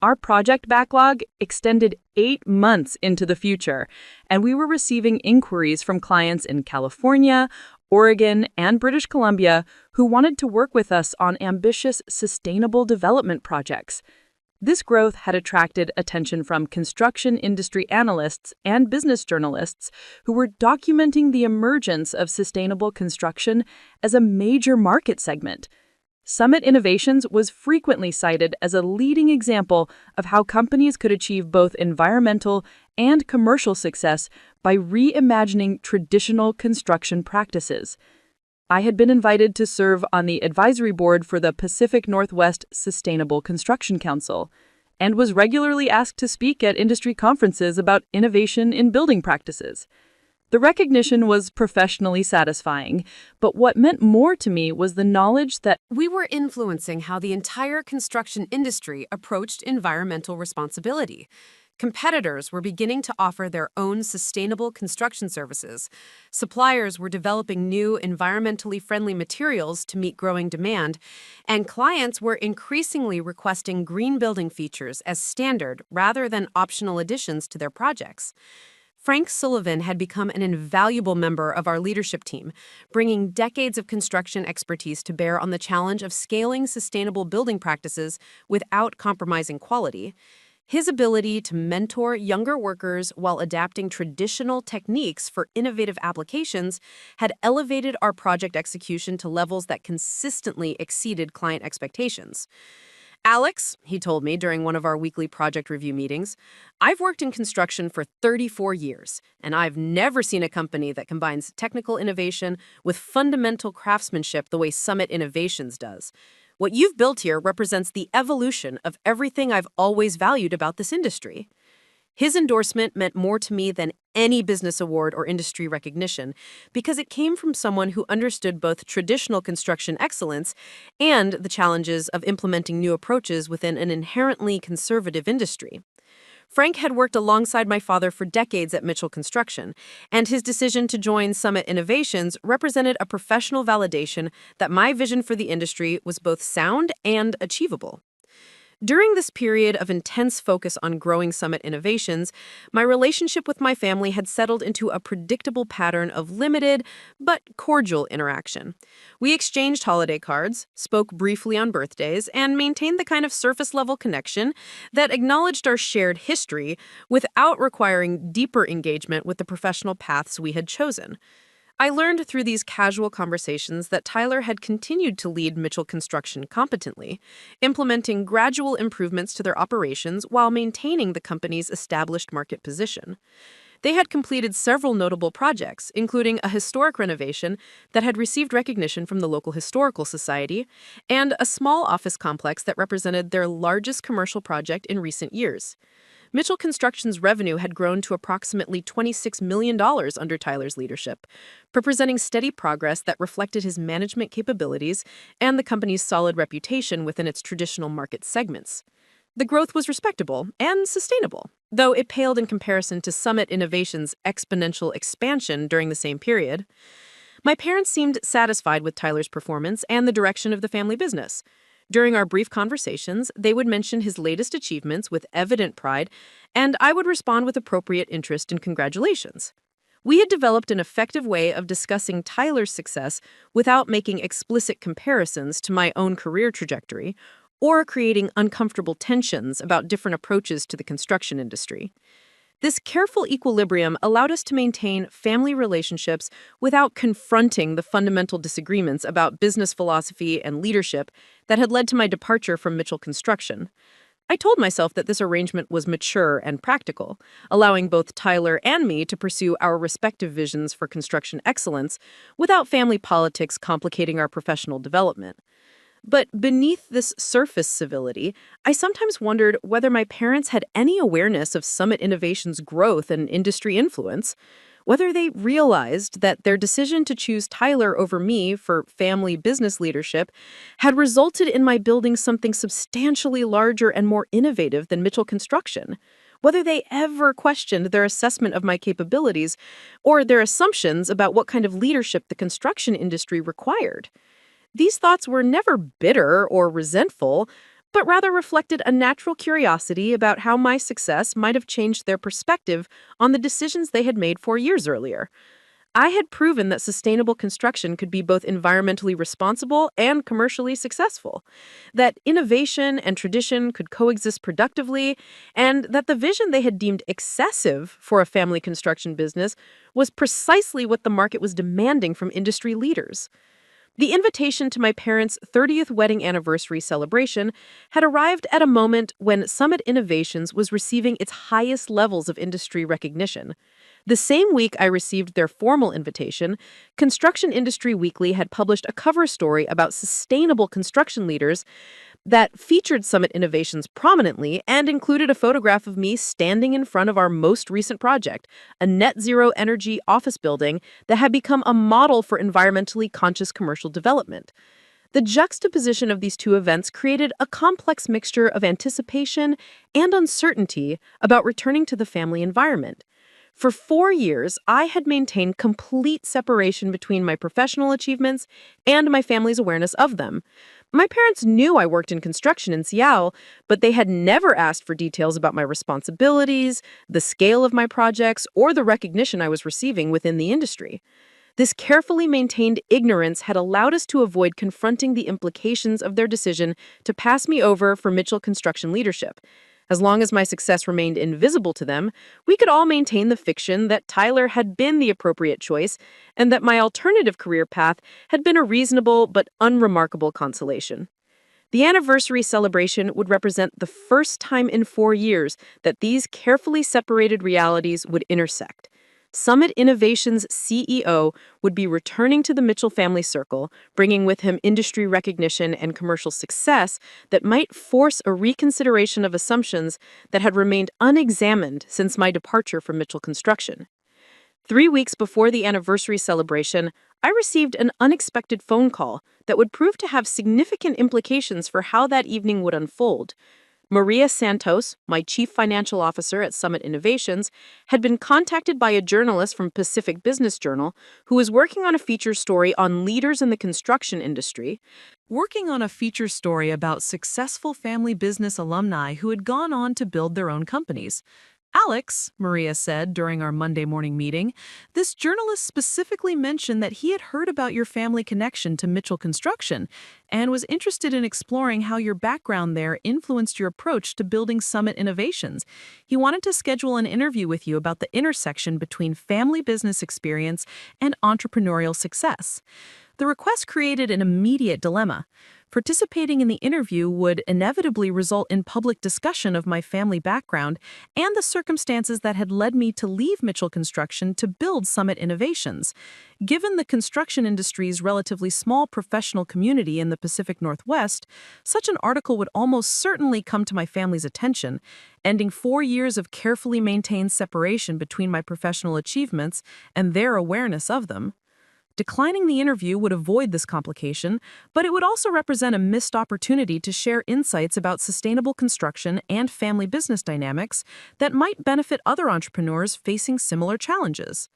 Our project backlog extended 8 months into the future, and we were receiving inquiries from clients in California, Oregon, and British Columbia who wanted to work with us on ambitious sustainable development projects. This growth had attracted attention from construction industry analysts and business journalists who were documenting the emergence of sustainable construction as a major market segment. Summit Innovations was frequently cited as a leading example of how companies could achieve both environmental and commercial success by reimagining traditional construction practices. I had been invited to serve on the advisory board for the Pacific Northwest Sustainable Construction Council and was regularly asked to speak at industry conferences about innovation in building practices. The recognition was professionally satisfying, but what meant more to me was the knowledge that We were influencing how the entire construction industry approached environmental responsibility. Competitors were beginning to offer their own sustainable construction services. Suppliers were developing new environmentally friendly materials to meet growing demand, and clients were increasingly requesting green building features as standard rather than optional additions to their projects. Frank Sullivan had become an invaluable member of our leadership team, bringing decades of construction expertise to bear on the challenge of scaling sustainable building practices without compromising quality. His ability to mentor younger workers while adapting traditional techniques for innovative applications had elevated our project execution to levels that consistently exceeded client expectations. Alex, he told me during one of our weekly project review meetings, I've worked in construction for 34 years, and I've never seen a company that combines technical innovation with fundamental craftsmanship the way Summit Innovations does. What you've built here represents the evolution of everything I've always valued about this industry. His endorsement meant more to me than any business award or industry recognition because it came from someone who understood both traditional construction excellence and the challenges of implementing new approaches within an inherently conservative industry. Frank had worked alongside my father for decades at Mitchell Construction, and his decision to join Summit Innovations represented a professional validation that my vision for the industry was both sound and achievable. During this period of intense focus on growing Summit Innovations, my relationship with my family had settled into a predictable pattern of limited but cordial interaction. We exchanged holiday cards, spoke briefly on birthdays, and maintained the kind of surface-level connection that acknowledged our shared history without requiring deeper engagement with the professional paths we had chosen. I learned through these casual conversations that Tyler had continued to lead Mitchell Construction competently, implementing gradual improvements to their operations while maintaining the company's established market position. They had completed several notable projects, including a historic renovation that had received recognition from the local historical society, and a small office complex that represented their largest commercial project in recent years. Mitchell Construction's revenue had grown to approximately $26 million under Tyler's leadership, representing steady progress that reflected his management capabilities and the company's solid reputation within its traditional market segments. The growth was respectable and sustainable, though it paled in comparison to Summit Innovations' exponential expansion during the same period. My parents seemed satisfied with Tyler's performance and the direction of the family business. During our brief conversations, they would mention his latest achievements with evident pride, and I would respond with appropriate interest and congratulations. We had developed an effective way of discussing Tyler's success without making explicit comparisons to my own career trajectory or creating uncomfortable tensions about different approaches to the construction industry. This careful equilibrium allowed us to maintain family relationships without confronting the fundamental disagreements about business philosophy and leadership that had led to my departure from Mitchell Construction. I told myself that this arrangement was mature and practical, allowing both Tyler and me to pursue our respective visions for construction excellence without family politics complicating our professional development. But beneath this surface civility, I sometimes wondered whether my parents had any awareness of Summit Innovation's growth and industry influence, whether they realized that their decision to choose Tyler over me for family business leadership had resulted in my building something substantially larger and more innovative than Mitchell Construction, whether they ever questioned their assessment of my capabilities or their assumptions about what kind of leadership the construction industry required. These thoughts were never bitter or resentful, but rather reflected a natural curiosity about how my success might have changed their perspective on the decisions they had made 4 years earlier. I had proven that sustainable construction could be both environmentally responsible and commercially successful, that innovation and tradition could coexist productively, and that the vision they had deemed excessive for a family construction business was precisely what the market was demanding from industry leaders. The invitation to my parents' 30th wedding anniversary celebration had arrived at a moment when Summit Innovations was receiving its highest levels of industry recognition. The same week I received their formal invitation, Construction Industry Weekly had published a cover story about sustainable construction leaders that featured Summit Innovations prominently and included a photograph of me standing in front of our most recent project, a net zero energy office building that had become a model for environmentally conscious commercial development. The juxtaposition of these two events created a complex mixture of anticipation and uncertainty about returning to the family environment. For 4 years, I had maintained complete separation between my professional achievements and my family's awareness of them. My parents knew I worked in construction in Seattle, but they had never asked for details about my responsibilities, the scale of my projects, or the recognition I was receiving within the industry. This carefully maintained ignorance had allowed us to avoid confronting the implications of their decision to pass me over for Mitchell Construction leadership. As long as my success remained invisible to them, we could all maintain the fiction that Tyler had been the appropriate choice and that my alternative career path had been a reasonable but unremarkable consolation. The anniversary celebration would represent the first time in 4 years that these carefully separated realities would intersect. Summit Innovation's CEO would be returning to the Mitchell family circle, bringing with him industry recognition and commercial success that might force a reconsideration of assumptions that had remained unexamined since my departure from Mitchell Construction. 3 weeks before the anniversary celebration, I received an unexpected phone call that would prove to have significant implications for how that evening would unfold. Maria Santos, my chief financial officer at Summit Innovations, had been contacted by a journalist from Pacific Business Journal who was working on a feature story on leaders in the construction industry. Working on a feature story about successful family business alumni who had gone on to build their own companies. Alex, Maria said during our Monday morning meeting, this journalist specifically mentioned that he had heard about your family connection to Mitchell Construction and was interested in exploring how your background there influenced your approach to building Summit Innovations. He wanted to schedule an interview with you about the intersection between family business experience and entrepreneurial success. The request created an immediate dilemma. Participating in the interview would inevitably result in public discussion of my family background and the circumstances that had led me to leave Mitchell Construction to build Summit Innovations. Given the construction industry's relatively small professional community in the Pacific Northwest, such an article would almost certainly come to my family's attention, ending 4 years of carefully maintained separation between my professional achievements and their awareness of them. Declining the interview would avoid this complication, but it would also represent a missed opportunity to share insights about sustainable construction and family business dynamics that might benefit other entrepreneurs facing similar challenges.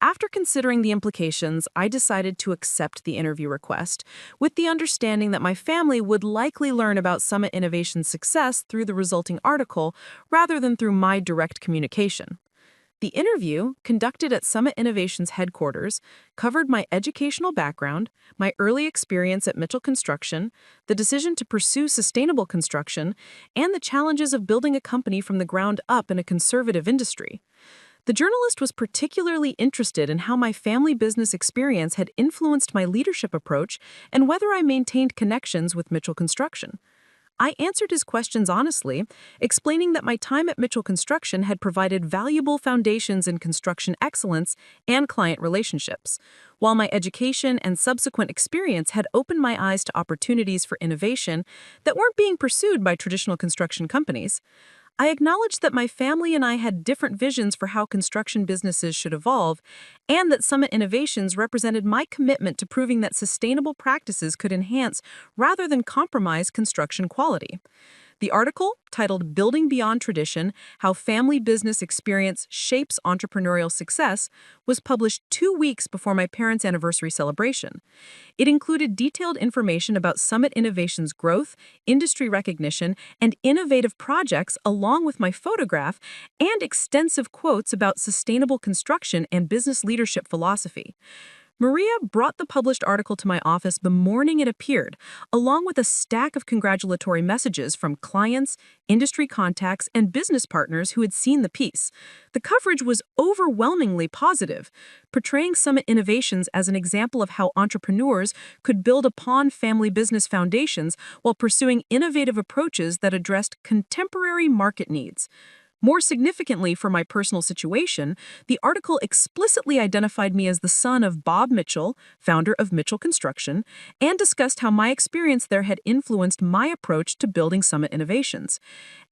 After considering the implications, I decided to accept the interview request, with the understanding that my family would likely learn about Summit Innovation's success through the resulting article rather than through my direct communication. The interview, conducted at Summit Innovation's headquarters, covered my educational background, my early experience at Mitchell Construction, the decision to pursue sustainable construction, and the challenges of building a company from the ground up in a conservative industry. The journalist was particularly interested in how my family business experience had influenced my leadership approach and whether I maintained connections with Mitchell Construction. I answered his questions honestly, explaining that my time at Mitchell Construction had provided valuable foundations in construction excellence and client relationships, while my education and subsequent experience had opened my eyes to opportunities for innovation that weren't being pursued by traditional construction companies. I acknowledged that my family and I had different visions for how construction businesses should evolve, and that Summit Innovations represented my commitment to proving that sustainable practices could enhance rather than compromise construction quality. The article, titled Building Beyond Tradition: How Family Business Experience Shapes Entrepreneurial Success, was published 2 weeks before my parents' anniversary celebration. It included detailed information about Summit Innovation's growth, industry recognition, and innovative projects, along with my photograph and extensive quotes about sustainable construction and business leadership philosophy. Maria brought the published article to my office the morning it appeared, along with a stack of congratulatory messages from clients, industry contacts, and business partners who had seen the piece. The coverage was overwhelmingly positive, portraying Summit Innovations as an example of how entrepreneurs could build upon family business foundations while pursuing innovative approaches that addressed contemporary market needs. More significantly for my personal situation, the article explicitly identified me as the son of Bob Mitchell, founder of Mitchell Construction, and discussed how my experience there had influenced my approach to building Summit Innovations.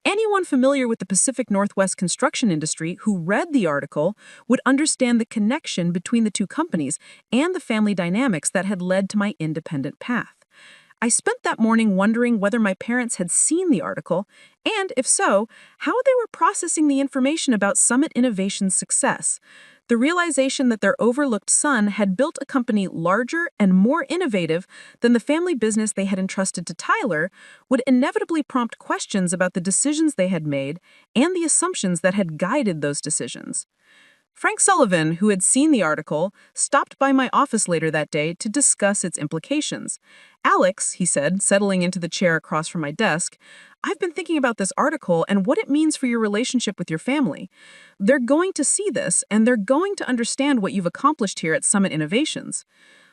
Anyone familiar with the Pacific Northwest construction industry who read the article would understand the connection between the two companies and the family dynamics that had led to my independent path. I spent that morning wondering whether my parents had seen the article, and if so, how they were processing the information about Summit Innovation's success. The realization that their overlooked son had built a company larger and more innovative than the family business they had entrusted to Tyler would inevitably prompt questions about the decisions they had made and the assumptions that had guided those decisions. Frank Sullivan, who had seen the article, stopped by my office later that day to discuss its implications. "Alex," he said, settling into the chair across from my desk, "I've been thinking about this article and what it means for your relationship with your family. They're going to see this, and they're going to understand what you've accomplished here at Summit Innovations."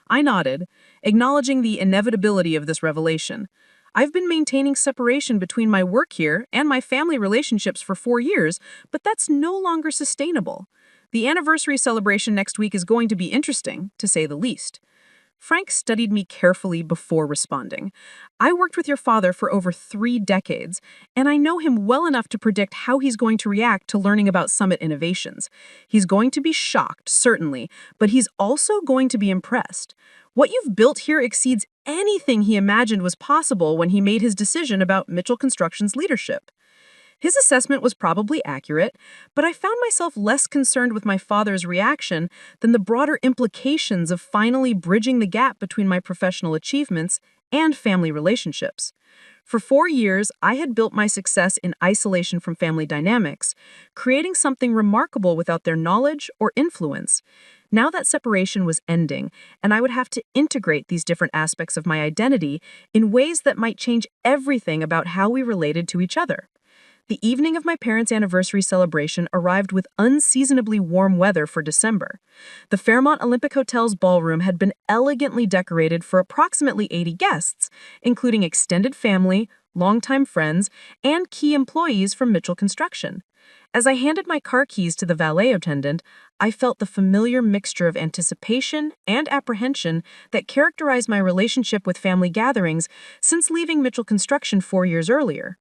I nodded, acknowledging the inevitability of this revelation. I've been maintaining separation between my work here and my family relationships for 4 years, but that's no longer sustainable. The anniversary celebration next week is going to be interesting, to say the least. Frank studied me carefully before responding. "I worked with your father for over 3 decades, and I know him well enough to predict how he's going to react to learning about Summit Innovations. He's going to be shocked, certainly, but he's also going to be impressed. What you've built here exceeds anything he imagined was possible when he made his decision about Mitchell Construction's leadership." His assessment was probably accurate, but I found myself less concerned with my father's reaction than the broader implications of finally bridging the gap between my professional achievements and family relationships. For 4 years, I had built my success in isolation from family dynamics, creating something remarkable without their knowledge or influence. Now that separation was ending, and I would have to integrate these different aspects of my identity in ways that might change everything about how we related to each other. The evening of my parents' anniversary celebration arrived with unseasonably warm weather for December. The Fairmont Olympic Hotel's ballroom had been elegantly decorated for approximately 80 guests, including extended family, longtime friends, and key employees from Mitchell Construction. As I handed my car keys to the valet attendant, I felt the familiar mixture of anticipation and apprehension that characterized my relationship with family gatherings since leaving Mitchell Construction 4 years earlier.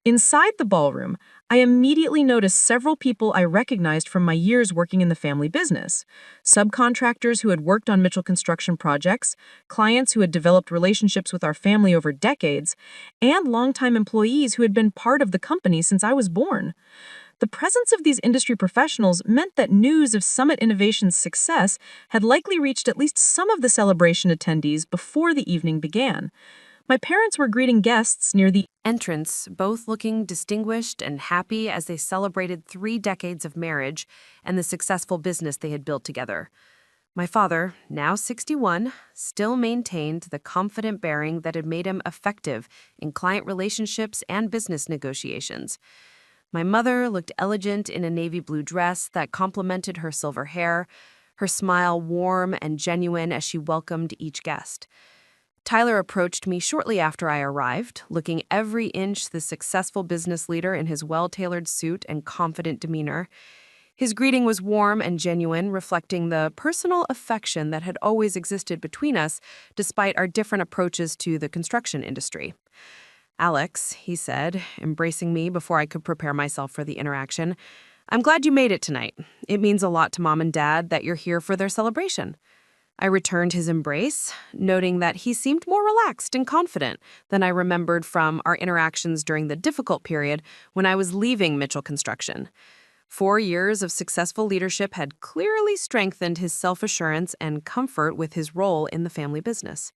Inside the ballroom, I immediately noticed several people I recognized from my years working in the family business: subcontractors who had worked on Mitchell Construction projects, clients who had developed relationships with our family over decades, and longtime employees who had been part of the company since I was born. The presence of these industry professionals meant that news of Summit Innovation's success had likely reached at least some of the celebration attendees before the evening began. My parents were greeting guests near the entrance, both looking distinguished and happy as they celebrated 3 decades of marriage and the successful business they had built together. My father, now 61, still maintained the confident bearing that had made him effective in client relationships and business negotiations. My mother looked elegant in a navy blue dress that complemented her silver hair, her smile warm and genuine as she welcomed each guest. Tyler approached me shortly after I arrived, looking every inch the successful business leader in his well-tailored suit and confident demeanor. His greeting was warm and genuine, reflecting the personal affection that had always existed between us, despite our different approaches to the construction industry. "Alex," he said, embracing me before I could prepare myself for the interaction, "I'm glad you made it tonight. It means a lot to Mom and Dad that you're here for their celebration." I returned his embrace, noting that he seemed more relaxed and confident than I remembered from our interactions during the difficult period when I was leaving Mitchell Construction. 4 years of successful leadership had clearly strengthened his self-assurance and comfort with his role in the family business.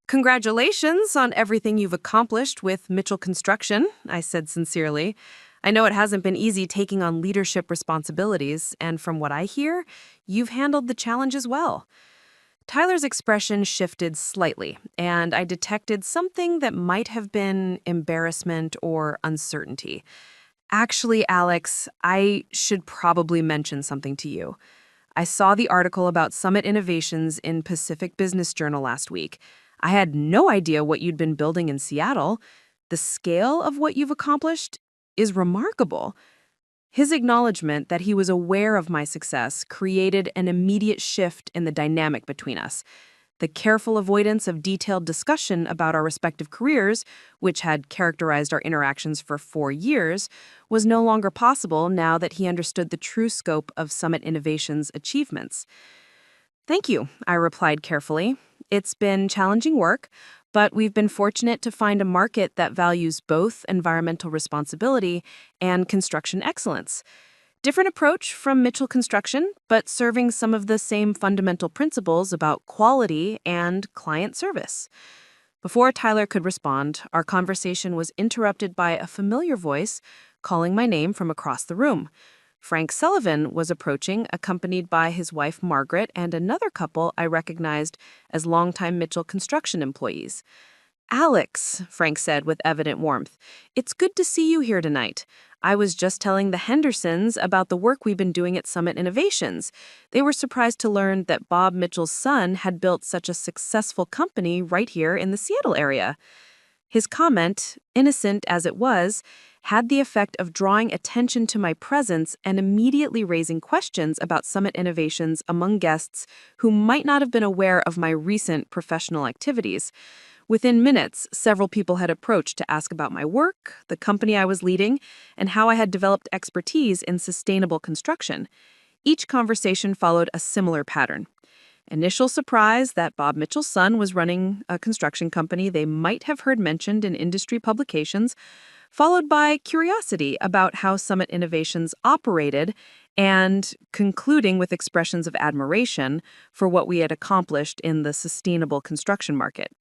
"Congratulations on everything you've accomplished with Mitchell Construction," I said sincerely. "I know it hasn't been easy taking on leadership responsibilities, and from what I hear, you've handled the challenges well." Tyler's expression shifted slightly, and I detected something that might have been embarrassment or uncertainty. "Actually, Alex, I should probably mention something to you. I saw the article about Summit Innovations in Pacific Business Journal last week. I had no idea what you'd been building in Seattle. The scale of what you've accomplished is remarkable." His acknowledgement that he was aware of my success created an immediate shift in the dynamic between us. The careful avoidance of detailed discussion about our respective careers, which had characterized our interactions for 4 years, was no longer possible now that he understood the true scope of Summit Innovation's achievements. "Thank you," I replied carefully. "It's been challenging work, but we've been fortunate to find a market that values both environmental responsibility and construction excellence. Different approach from Mitchell Construction, but serving some of the same fundamental principles about quality and client service." Before Tyler could respond, our conversation was interrupted by a familiar voice calling my name from across the room. Frank Sullivan was approaching, accompanied by his wife Margaret and another couple I recognized as longtime Mitchell Construction employees. "Alex," Frank said with evident warmth, "it's good to see you here tonight. I was just telling the Hendersons about the work we've been doing at Summit Innovations. They were surprised to learn that Bob Mitchell's son had built such a successful company right here in the Seattle area." His comment, innocent as it was, had the effect of drawing attention to my presence and immediately raising questions about Summit Innovations among guests who might not have been aware of my recent professional activities. Within minutes, several people had approached to ask about my work, the company I was leading, and how I had developed expertise in sustainable construction. Each conversation followed a similar pattern. Initial surprise that Bob Mitchell's son was running a construction company they might have heard mentioned in industry publications, followed by curiosity about how Summit Innovations operated, and concluding with expressions of admiration for what we had accomplished in the sustainable construction market.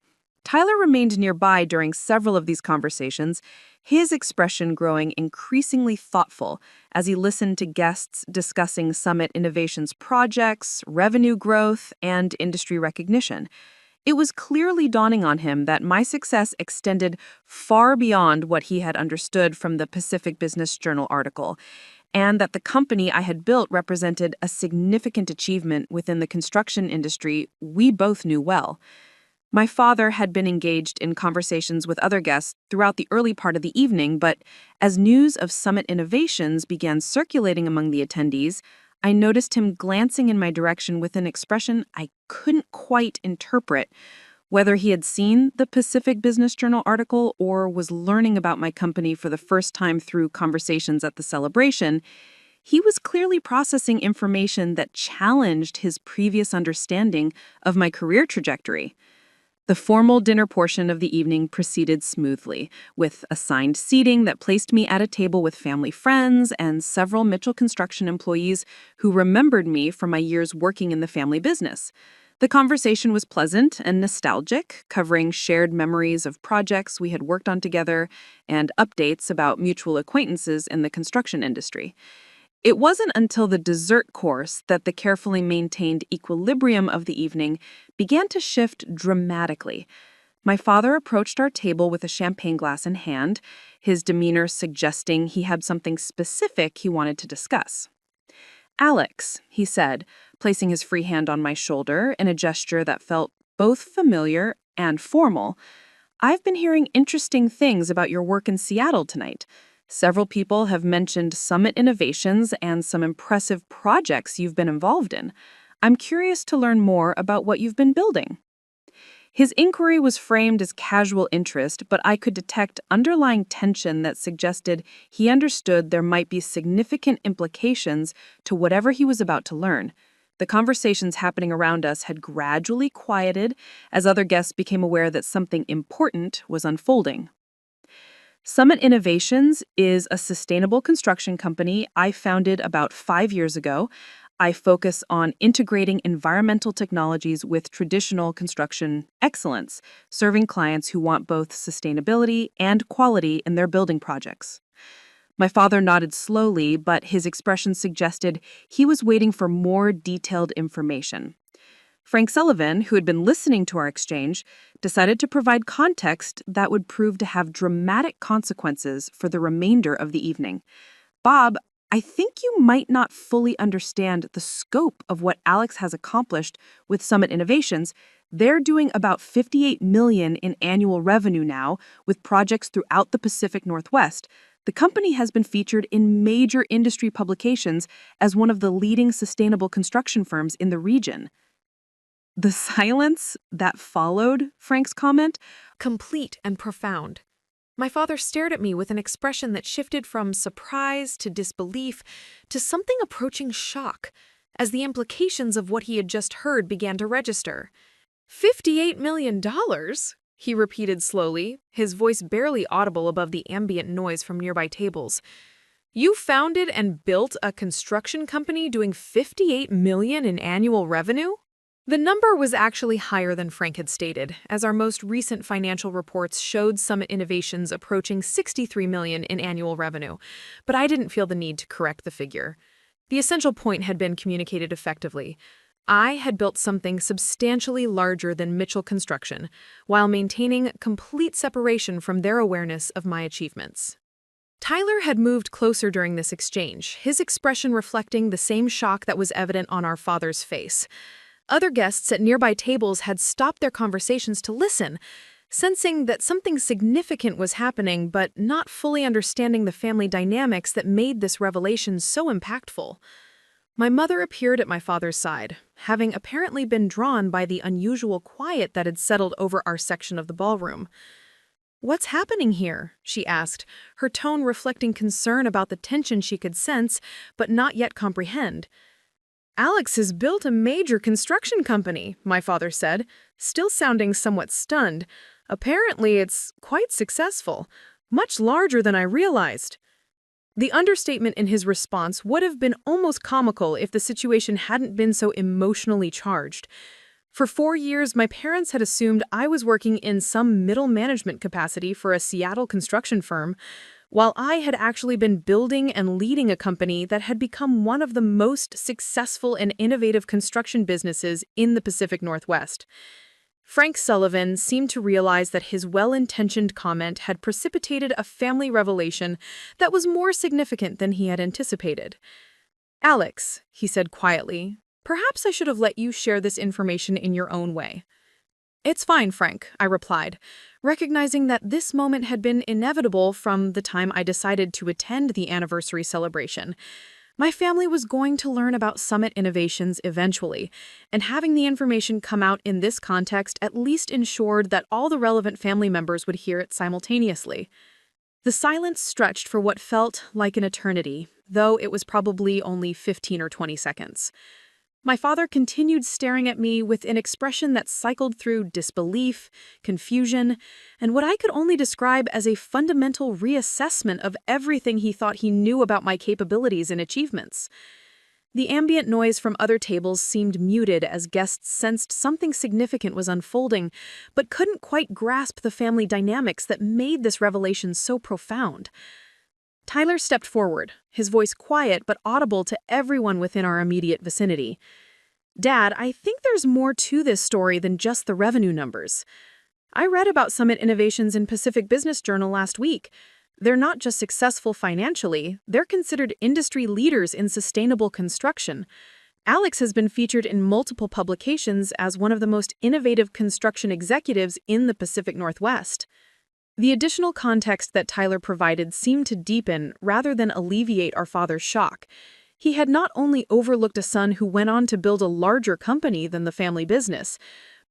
Tyler remained nearby during several of these conversations, his expression growing increasingly thoughtful as he listened to guests discussing Summit Innovations projects, revenue growth, and industry recognition. It was clearly dawning on him that my success extended far beyond what he had understood from the Pacific Business Journal article, and that the company I had built represented a significant achievement within the construction industry we both knew well. My father had been engaged in conversations with other guests throughout the early part of the evening, but as news of Summit Innovations began circulating among the attendees, I noticed him glancing in my direction with an expression I couldn't quite interpret. Whether he had seen the Pacific Business Journal article or was learning about my company for the first time through conversations at the celebration, he was clearly processing information that challenged his previous understanding of my career trajectory. The formal dinner portion of the evening proceeded smoothly, with assigned seating that placed me at a table with family friends and several Mitchell Construction employees who remembered me from my years working in the family business. The conversation was pleasant and nostalgic, covering shared memories of projects we had worked on together and updates about mutual acquaintances in the construction industry. It wasn't until the dessert course that the carefully maintained equilibrium of the evening began to shift dramatically. My father approached our table with a champagne glass in hand, his demeanor suggesting he had something specific he wanted to discuss. "Alex," he said, placing his free hand on my shoulder in a gesture that felt both familiar and formal, "I've been hearing interesting things about your work in Seattle tonight. Several people have mentioned Summit innovations and some impressive projects you've been involved in. I'm curious to learn more about what you've been building." His inquiry was framed as casual interest, but I could detect underlying tension that suggested he understood there might be significant implications to whatever he was about to learn. The conversations happening around us had gradually quieted as other guests became aware that something important was unfolding. Summit Innovations is a sustainable construction company I founded about 5 years ago. I focus on integrating environmental technologies with traditional construction excellence, serving clients who want both sustainability and quality in their building projects. My father nodded slowly, but his expression suggested he was waiting for more detailed information. Frank Sullivan, who had been listening to our exchange, decided to provide context that would prove to have dramatic consequences for the remainder of the evening. "Bob, I think you might not fully understand the scope of what Alex has accomplished with Summit Innovations. They're doing about $58 million in annual revenue now with projects throughout the Pacific Northwest. The company has been featured in major industry publications as one of the leading sustainable construction firms in the region." The silence that followed Frank's comment, Complete and profound. My father stared at me with an expression that shifted from surprise to disbelief to something approaching shock as the implications of what he had just heard began to register. $58 million? He repeated slowly, his voice barely audible above the ambient noise from nearby tables. "You founded and built a construction company doing $58 million in annual revenue?" The number was actually higher than Frank had stated, as our most recent financial reports showed Summit Innovations approaching $63 million in annual revenue, but I didn't feel the need to correct the figure. The essential point had been communicated effectively. I had built something substantially larger than Mitchell Construction, while maintaining complete separation from their awareness of my achievements. Tyler had moved closer during this exchange, his expression reflecting the same shock that was evident on our father's face. Other guests at nearby tables had stopped their conversations to listen, sensing that something significant was happening but not fully understanding the family dynamics that made this revelation so impactful. My mother appeared at my father's side, having apparently been drawn by the unusual quiet that had settled over our section of the ballroom. "What's happening here?" she asked, her tone reflecting concern about the tension she could sense but not yet comprehend. "Alex has built a major construction company," my father said, still sounding somewhat stunned. "Apparently it's quite successful, much larger than I realized." The understatement in his response would have been almost comical if the situation hadn't been so emotionally charged. For 4 years, my parents had assumed I was working in some middle management capacity for a Seattle construction firm, while I had actually been building and leading a company that had become one of the most successful and innovative construction businesses in the Pacific Northwest. Frank Sullivan seemed to realize that his well-intentioned comment had precipitated a family revelation that was more significant than he had anticipated. "Alex," he said quietly, "perhaps I should have let you share this information in your own way." "It's fine, Frank," I replied, recognizing that this moment had been inevitable from the time I decided to attend the anniversary celebration. My family was going to learn about Summit Innovations eventually, and having the information come out in this context at least ensured that all the relevant family members would hear it simultaneously. The silence stretched for what felt like an eternity, though it was probably only 15 or 20 seconds. My father continued staring at me with an expression that cycled through disbelief, confusion, and what I could only describe as a fundamental reassessment of everything he thought he knew about my capabilities and achievements. The ambient noise from other tables seemed muted as guests sensed something significant was unfolding, but couldn't quite grasp the family dynamics that made this revelation so profound. Tyler stepped forward, his voice quiet but audible to everyone within our immediate vicinity. "Dad, I think there's more to this story than just the revenue numbers. I read about Summit Innovations in Pacific Business Journal last week. They're not just successful financially, they're considered industry leaders in sustainable construction. Alex has been featured in multiple publications as one of the most innovative construction executives in the Pacific Northwest." The additional context that Tyler provided seemed to deepen rather than alleviate our father's shock. He had not only overlooked a son who went on to build a larger company than the family business,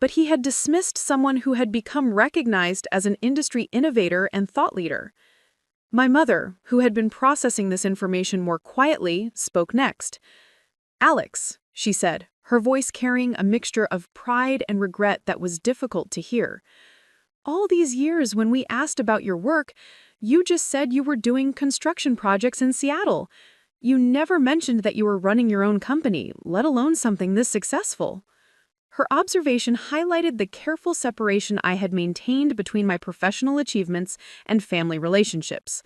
but he had dismissed someone who had become recognized as an industry innovator and thought leader. My mother, who had been processing this information more quietly, spoke next. "Alex," she said, her voice carrying a mixture of pride and regret that was difficult to hear. "All these years when we asked about your work, you just said you were doing construction projects in Seattle. You never mentioned that you were running your own company, let alone something this successful." Her observation highlighted the careful separation I had maintained between my professional achievements and family relationships.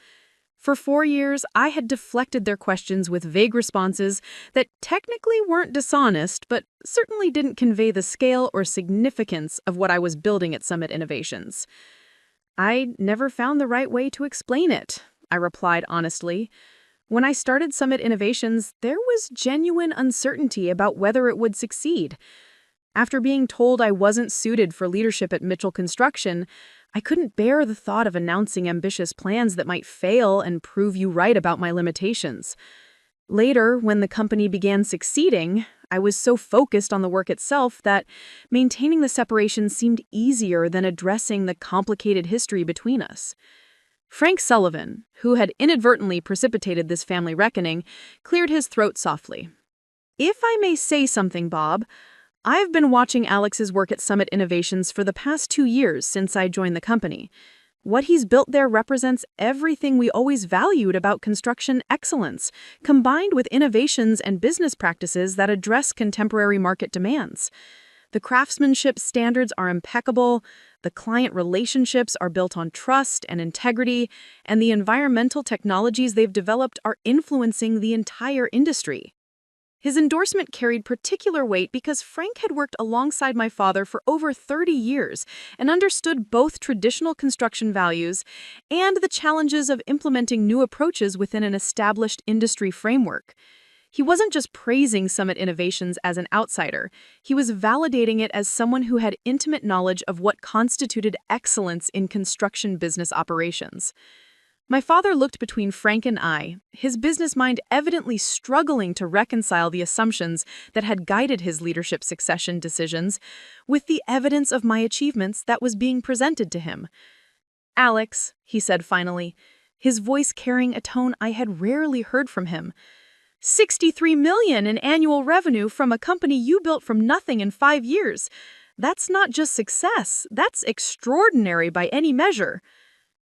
For 4 years, I had deflected their questions with vague responses that technically weren't dishonest, but certainly didn't convey the scale or significance of what I was building at Summit Innovations. "I never found the right way to explain it," I replied honestly. "When I started Summit Innovations, there was genuine uncertainty about whether it would succeed. After being told I wasn't suited for leadership at Mitchell Construction, I couldn't bear the thought of announcing ambitious plans that might fail and prove you right about my limitations. Later, when the company began succeeding, I was so focused on the work itself that maintaining the separation seemed easier than addressing the complicated history between us." Frank Sullivan, who had inadvertently precipitated this family reckoning, cleared his throat softly. "If I may say something, Bob, I've been watching Alex's work at Summit Innovations for the past 2 years since I joined the company. What he's built there represents everything we always valued about construction excellence, combined with innovations and business practices that address contemporary market demands. The craftsmanship standards are impeccable, the client relationships are built on trust and integrity, and the environmental technologies they've developed are influencing the entire industry." His endorsement carried particular weight because Frank had worked alongside my father for over 30 years and understood both traditional construction values and the challenges of implementing new approaches within an established industry framework. He wasn't just praising Summit Innovations as an outsider, he was validating it as someone who had intimate knowledge of what constituted excellence in construction business operations. My father looked between Frank and I, his business mind evidently struggling to reconcile the assumptions that had guided his leadership succession decisions with the evidence of my achievements that was being presented to him. "Alex," he said finally, his voice carrying a tone I had rarely heard from him, "$63 million in annual revenue from a company you built from nothing in 5 years. That's not just success, that's extraordinary by any measure."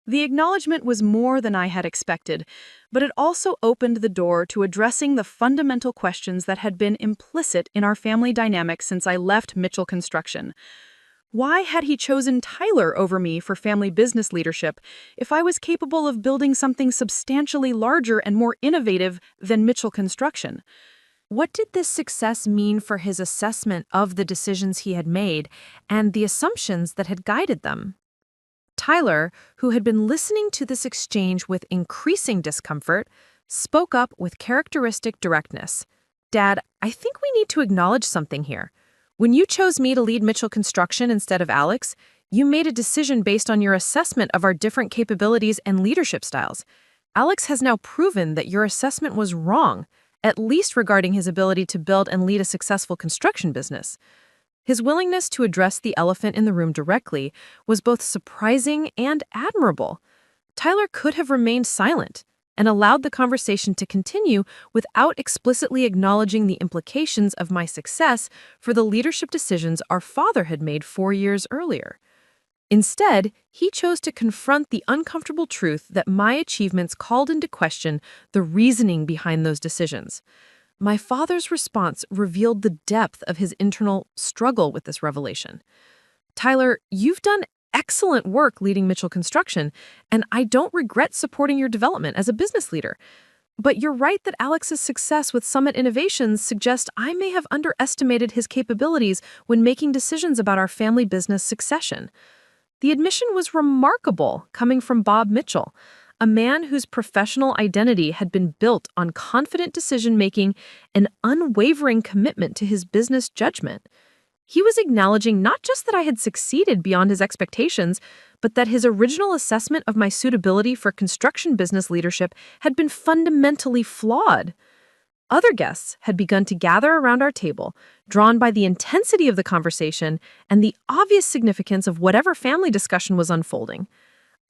The acknowledgement was more than I had expected, but it also opened the door to addressing the fundamental questions that had been implicit in our family dynamic since I left Mitchell Construction. Why had he chosen Tyler over me for family business leadership if I was capable of building something substantially larger and more innovative than Mitchell Construction? What did this success mean for his assessment of the decisions he had made and the assumptions that had guided them? Tyler, who had been listening to this exchange with increasing discomfort, spoke up with characteristic directness. "Dad, I think we need to acknowledge something here. When you chose me to lead Mitchell Construction instead of Alex, you made a decision based on your assessment of our different capabilities and leadership styles. Alex has now proven that your assessment was wrong, at least regarding his ability to build and lead a successful construction business." His willingness to address the elephant in the room directly was both surprising and admirable. Tyler could have remained silent, and allowed the conversation to continue without explicitly acknowledging the implications of my success for the leadership decisions our father had made 4 years earlier. Instead, he chose to confront the uncomfortable truth that my achievements called into question the reasoning behind those decisions. My father's response revealed the depth of his internal struggle with this revelation. Tyler, you've done excellent work leading Mitchell Construction, and I don't regret supporting your development as a business leader. But you're right that Alex's success with Summit Innovations suggests I may have underestimated his capabilities when making decisions about our family business succession. The admission was remarkable, coming from Bob Mitchell, a man whose professional identity had been built on confident decision-making and unwavering commitment to his business judgment. He was acknowledging not just that I had succeeded beyond his expectations, but that his original assessment of my suitability for construction business leadership had been fundamentally flawed. Other guests had begun to gather around our table, drawn by the intensity of the conversation and the obvious significance of whatever family discussion was unfolding.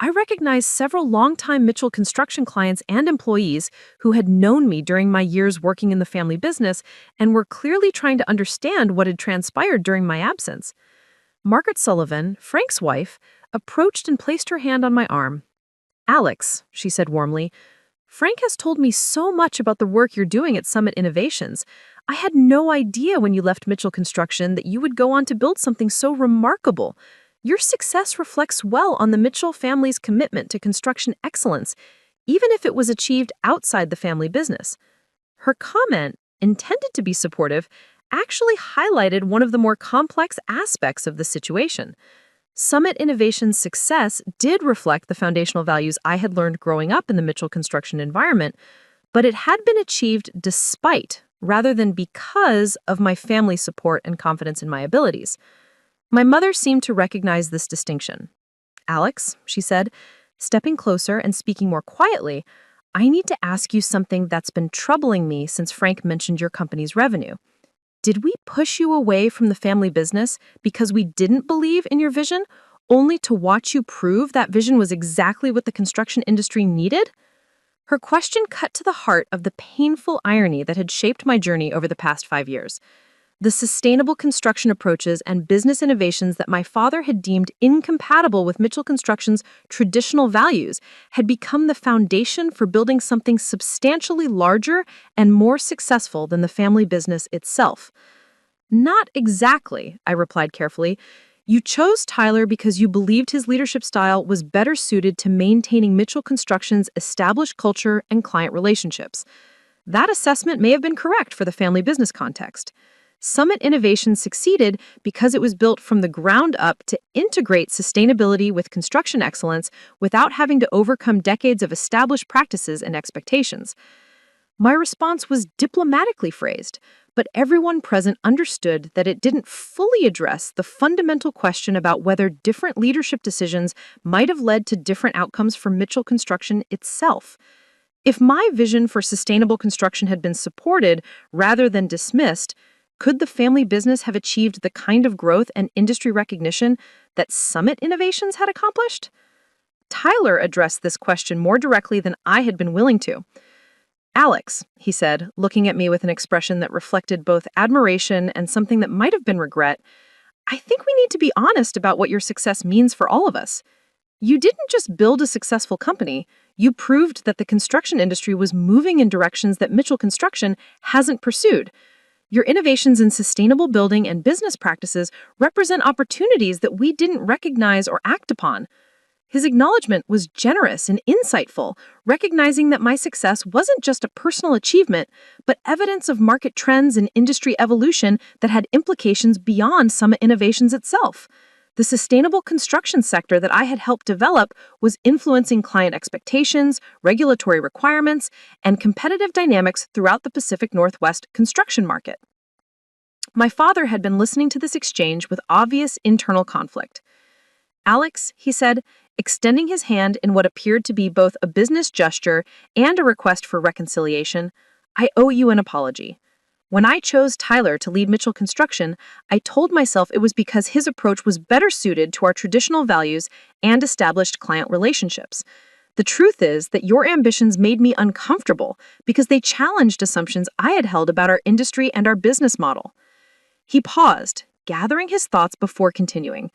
I recognized several longtime Mitchell Construction clients and employees who had known me during my years working in the family business and were clearly trying to understand what had transpired during my absence. Margaret Sullivan, Frank's wife, approached and placed her hand on my arm. "Alex," she said warmly, "Frank has told me so much about the work you're doing at Summit Innovations. I had no idea when you left Mitchell Construction that you would go on to build something so remarkable. Your success reflects well on the Mitchell family's commitment to construction excellence, even if it was achieved outside the family business." Her comment, intended to be supportive, actually highlighted one of the more complex aspects of the situation. Summit Innovations' success did reflect the foundational values I had learned growing up in the Mitchell construction environment, but it had been achieved despite, rather than because, of my family's support and confidence in my abilities. My mother seemed to recognize this distinction. "Alex," she said, stepping closer and speaking more quietly, "I need to ask you something that's been troubling me since Frank mentioned your company's revenue. Did we push you away from the family business because we didn't believe in your vision, only to watch you prove that vision was exactly what the construction industry needed?" Her question cut to the heart of the painful irony that had shaped my journey over the past 5 years. The sustainable construction approaches and business innovations that my father had deemed incompatible with Mitchell Construction's traditional values had become the foundation for building something substantially larger and more successful than the family business itself. "Not exactly," I replied carefully. "You chose Tyler because you believed his leadership style was better suited to maintaining Mitchell Construction's established culture and client relationships. That assessment may have been correct for the family business context. Summit Innovations succeeded because it was built from the ground up to integrate sustainability with construction excellence without having to overcome decades of established practices and expectations." My response was diplomatically phrased, but everyone present understood that it didn't fully address the fundamental question about whether different leadership decisions might have led to different outcomes for Mitchell Construction itself. If my vision for sustainable construction had been supported rather than dismissed, could the family business have achieved the kind of growth and industry recognition that Summit Innovations had accomplished? Tyler addressed this question more directly than I had been willing to. "Alex," he said, looking at me with an expression that reflected both admiration and something that might have been regret, "I think we need to be honest about what your success means for all of us. You didn't just build a successful company, you proved that the construction industry was moving in directions that Mitchell Construction hasn't pursued. Your innovations in sustainable building and business practices represent opportunities that we didn't recognize or act upon." His acknowledgement was generous and insightful, recognizing that my success wasn't just a personal achievement, but evidence of market trends and industry evolution that had implications beyond Summit Innovations itself. The sustainable construction sector that I had helped develop was influencing client expectations, regulatory requirements, and competitive dynamics throughout the Pacific Northwest construction market. My father had been listening to this exchange with obvious internal conflict. "Alex," he said, extending his hand in what appeared to be both a business gesture and a request for reconciliation, "I owe you an apology. When I chose Tyler to lead Mitchell Construction, I told myself it was because his approach was better suited to our traditional values and established client relationships. The truth is that your ambitions made me uncomfortable because they challenged assumptions I had held about our industry and our business model. He paused, gathering his thoughts before continuing.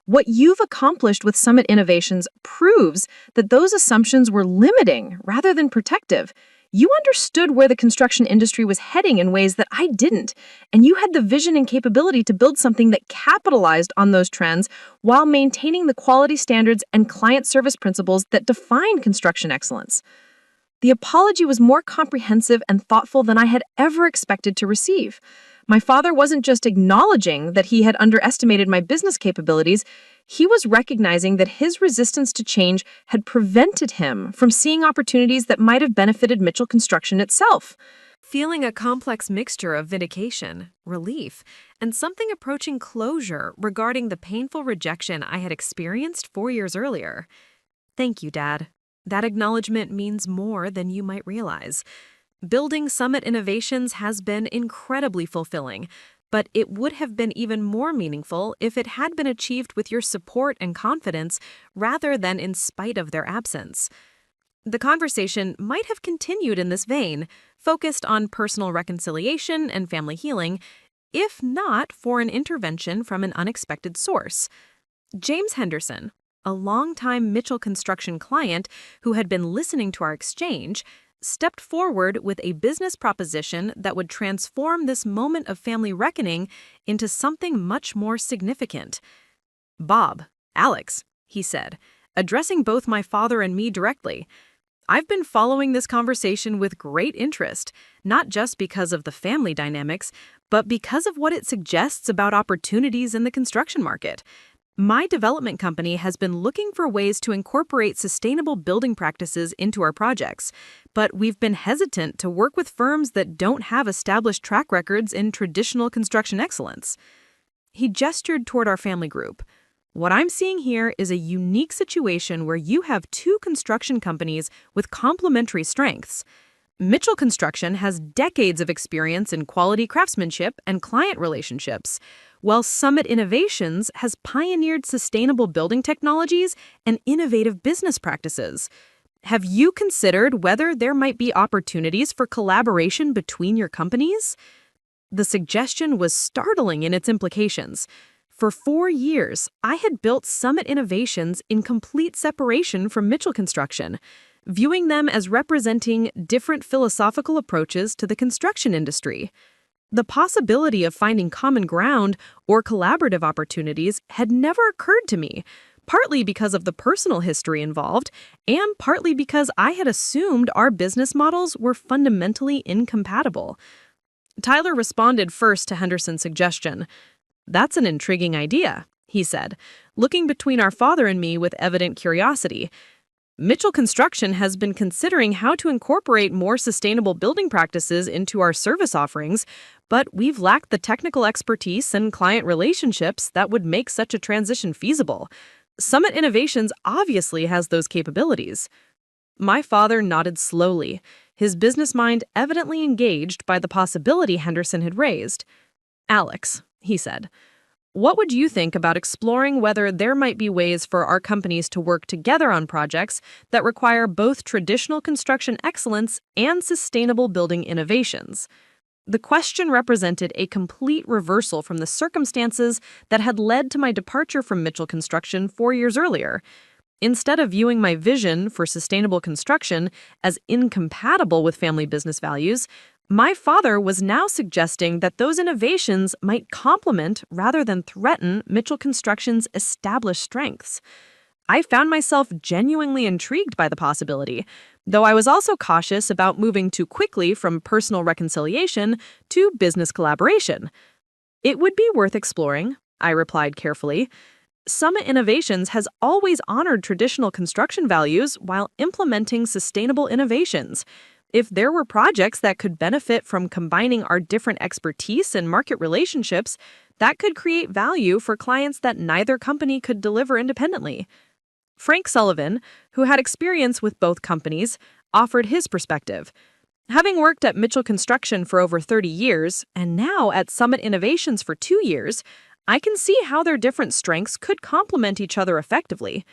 What you've accomplished with Summit Innovations proves that those assumptions were limiting rather than protective. You understood where the construction industry was heading in ways that I didn't, and you had the vision and capability to build something that capitalized on those trends while maintaining the quality standards and client service principles that define construction excellence. The apology was more comprehensive and thoughtful than I had ever expected to receive. My father wasn't just acknowledging that he had underestimated my business capabilities, he was recognizing that his resistance to change had prevented him from seeing opportunities that might have benefited Mitchell Construction itself. Feeling a complex mixture of vindication, relief, and something approaching closure regarding the painful rejection I had experienced 4 years earlier. Thank you, Dad. That acknowledgement means more than you might realize. Building Summit Innovations has been incredibly fulfilling, but it would have been even more meaningful if it had been achieved with your support and confidence rather than in spite of their absence. The conversation might have continued in this vein, focused on personal reconciliation and family healing, if not for an intervention from an unexpected source. James Henderson, a longtime Mitchell Construction client who had been listening to our exchange, stepped forward with a business proposition that would transform this moment of family reckoning into something much more significant. "Bob, Alex," he said, addressing both my father and me directly, "I've been following this conversation with great interest, not just because of the family dynamics, but because of what it suggests about opportunities in the construction market. My development company has been looking for ways to incorporate sustainable building practices into our projects, but we've been hesitant to work with firms that don't have established track records in traditional construction excellence." He gestured toward our family group. "What I'm seeing here is a unique situation where you have two construction companies with complementary strengths. Mitchell Construction has decades of experience in quality craftsmanship and client relationships, while Summit Innovations has pioneered sustainable building technologies and innovative business practices. Have you considered whether there might be opportunities for collaboration between your companies?" The suggestion was startling in its implications. For 4 years, I had built Summit Innovations in complete separation from Mitchell Construction, viewing them as representing different philosophical approaches to the construction industry. The possibility of finding common ground or collaborative opportunities had never occurred to me, partly because of the personal history involved, and partly because I had assumed our business models were fundamentally incompatible. Tyler responded first to Henderson's suggestion. "That's an intriguing idea," he said, looking between our father and me with evident curiosity. "Mitchell Construction has been considering how to incorporate more sustainable building practices into our service offerings, but we've lacked the technical expertise and client relationships that would make such a transition feasible. Summit Innovations obviously has those capabilities." My father nodded slowly, his business mind evidently engaged by the possibility Henderson had raised. "Alex," he said, "what would you think about exploring whether there might be ways for our companies to work together on projects that require both traditional construction excellence and sustainable building innovations?" The question represented a complete reversal from the circumstances that had led to my departure from Mitchell Construction 4 years earlier. Instead of viewing my vision for sustainable construction as incompatible with family business values, my father was now suggesting that those innovations might complement rather than threaten Mitchell Construction's established strengths. I found myself genuinely intrigued by the possibility, though I was also cautious about moving too quickly from personal reconciliation to business collaboration. "It would be worth exploring," I replied carefully. "Summit Innovations has always honored traditional construction values while implementing sustainable innovations. If there were projects that could benefit from combining our different expertise and market relationships, that could create value for clients that neither company could deliver independently." Frank Sullivan, who had experience with both companies, offered his perspective. "Having worked at Mitchell Construction for over 30 years, and now at Summit Innovations for 2 years, I can see how their different strengths could complement each other effectively.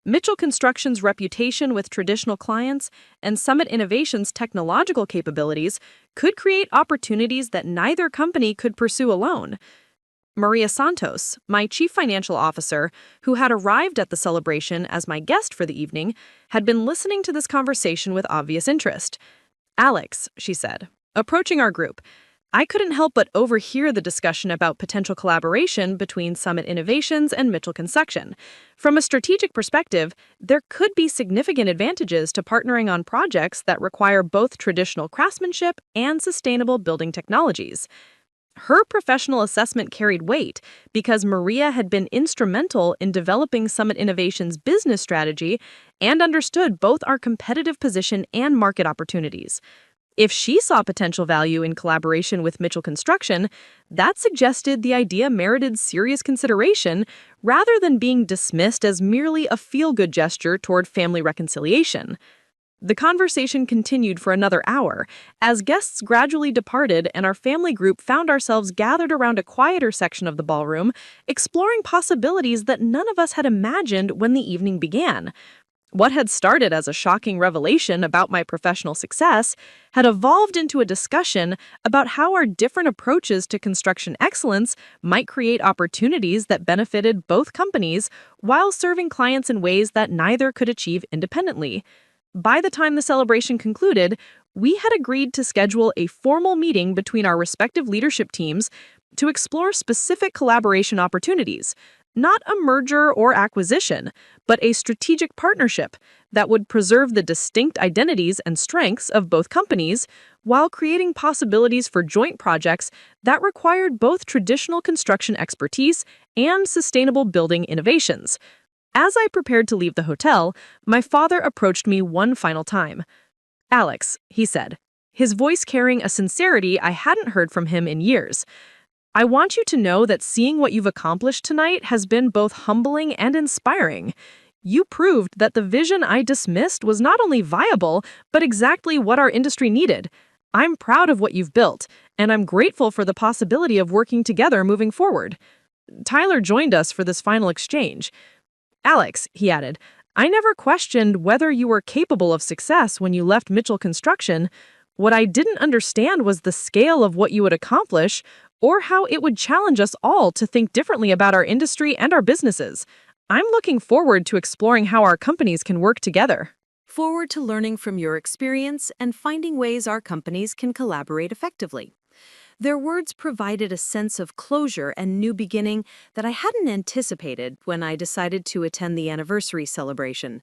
Mitchell Construction's reputation with traditional clients and Summit Innovation's technological capabilities could create opportunities that neither company could pursue alone. Maria Santos, my chief financial officer, who had arrived at the celebration as my guest for the evening, had been listening to this conversation with obvious interest. "Alex," she said, approaching our group, "I couldn't help but overhear the discussion about potential collaboration between Summit Innovations and Mitchell Construction. From a strategic perspective, there could be significant advantages to partnering on projects that require both traditional craftsmanship and sustainable building technologies." Her professional assessment carried weight because Maria had been instrumental in developing Summit Innovation's business strategy and understood both our competitive position and market opportunities. If she saw potential value in collaboration with Mitchell Construction, that suggested the idea merited serious consideration rather than being dismissed as merely a feel-good gesture toward family reconciliation. The conversation continued for another hour, as guests gradually departed and our family group found ourselves gathered around a quieter section of the ballroom, exploring possibilities that none of us had imagined when the evening began. What had started as a shocking revelation about my professional success had evolved into a discussion about how our different approaches to construction excellence might create opportunities that benefited both companies while serving clients in ways that neither could achieve independently. By the time the celebration concluded, we had agreed to schedule a formal meeting between our respective leadership teams to explore specific collaboration opportunities, not a merger or acquisition, but a strategic partnership that would preserve the distinct identities and strengths of both companies while creating possibilities for joint projects that required both traditional construction expertise and sustainable building innovations. As I prepared to leave the hotel, my father approached me one final time. "Alex," he said, his voice carrying a sincerity I hadn't heard from him in years, "I want you to know that seeing what you've accomplished tonight has been both humbling and inspiring. You proved that the vision I dismissed was not only viable, but exactly what our industry needed. I'm proud of what you've built, and I'm grateful for the possibility of working together moving forward." Tyler joined us for this final exchange. "Alex," he added, "I never questioned whether you were capable of success when you left Mitchell Construction. What I didn't understand was the scale of what you would accomplish or how it would challenge us all to think differently about our industry and our businesses. I'm looking forward to exploring how our companies can work together." Forward to learning from your experience and finding ways our companies can collaborate effectively. Their words provided a sense of closure and new beginning that I hadn't anticipated when I decided to attend the anniversary celebration.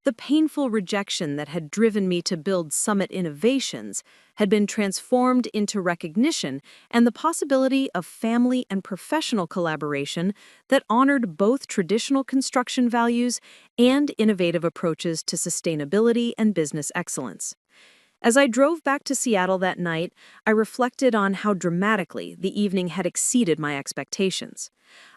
The painful rejection that had driven me to build Summit Innovations had been transformed into recognition and the possibility of family and professional collaboration that honored both traditional construction values and innovative approaches to sustainability and business excellence. As I drove back to Seattle that night, I reflected on how dramatically the evening had exceeded my expectations.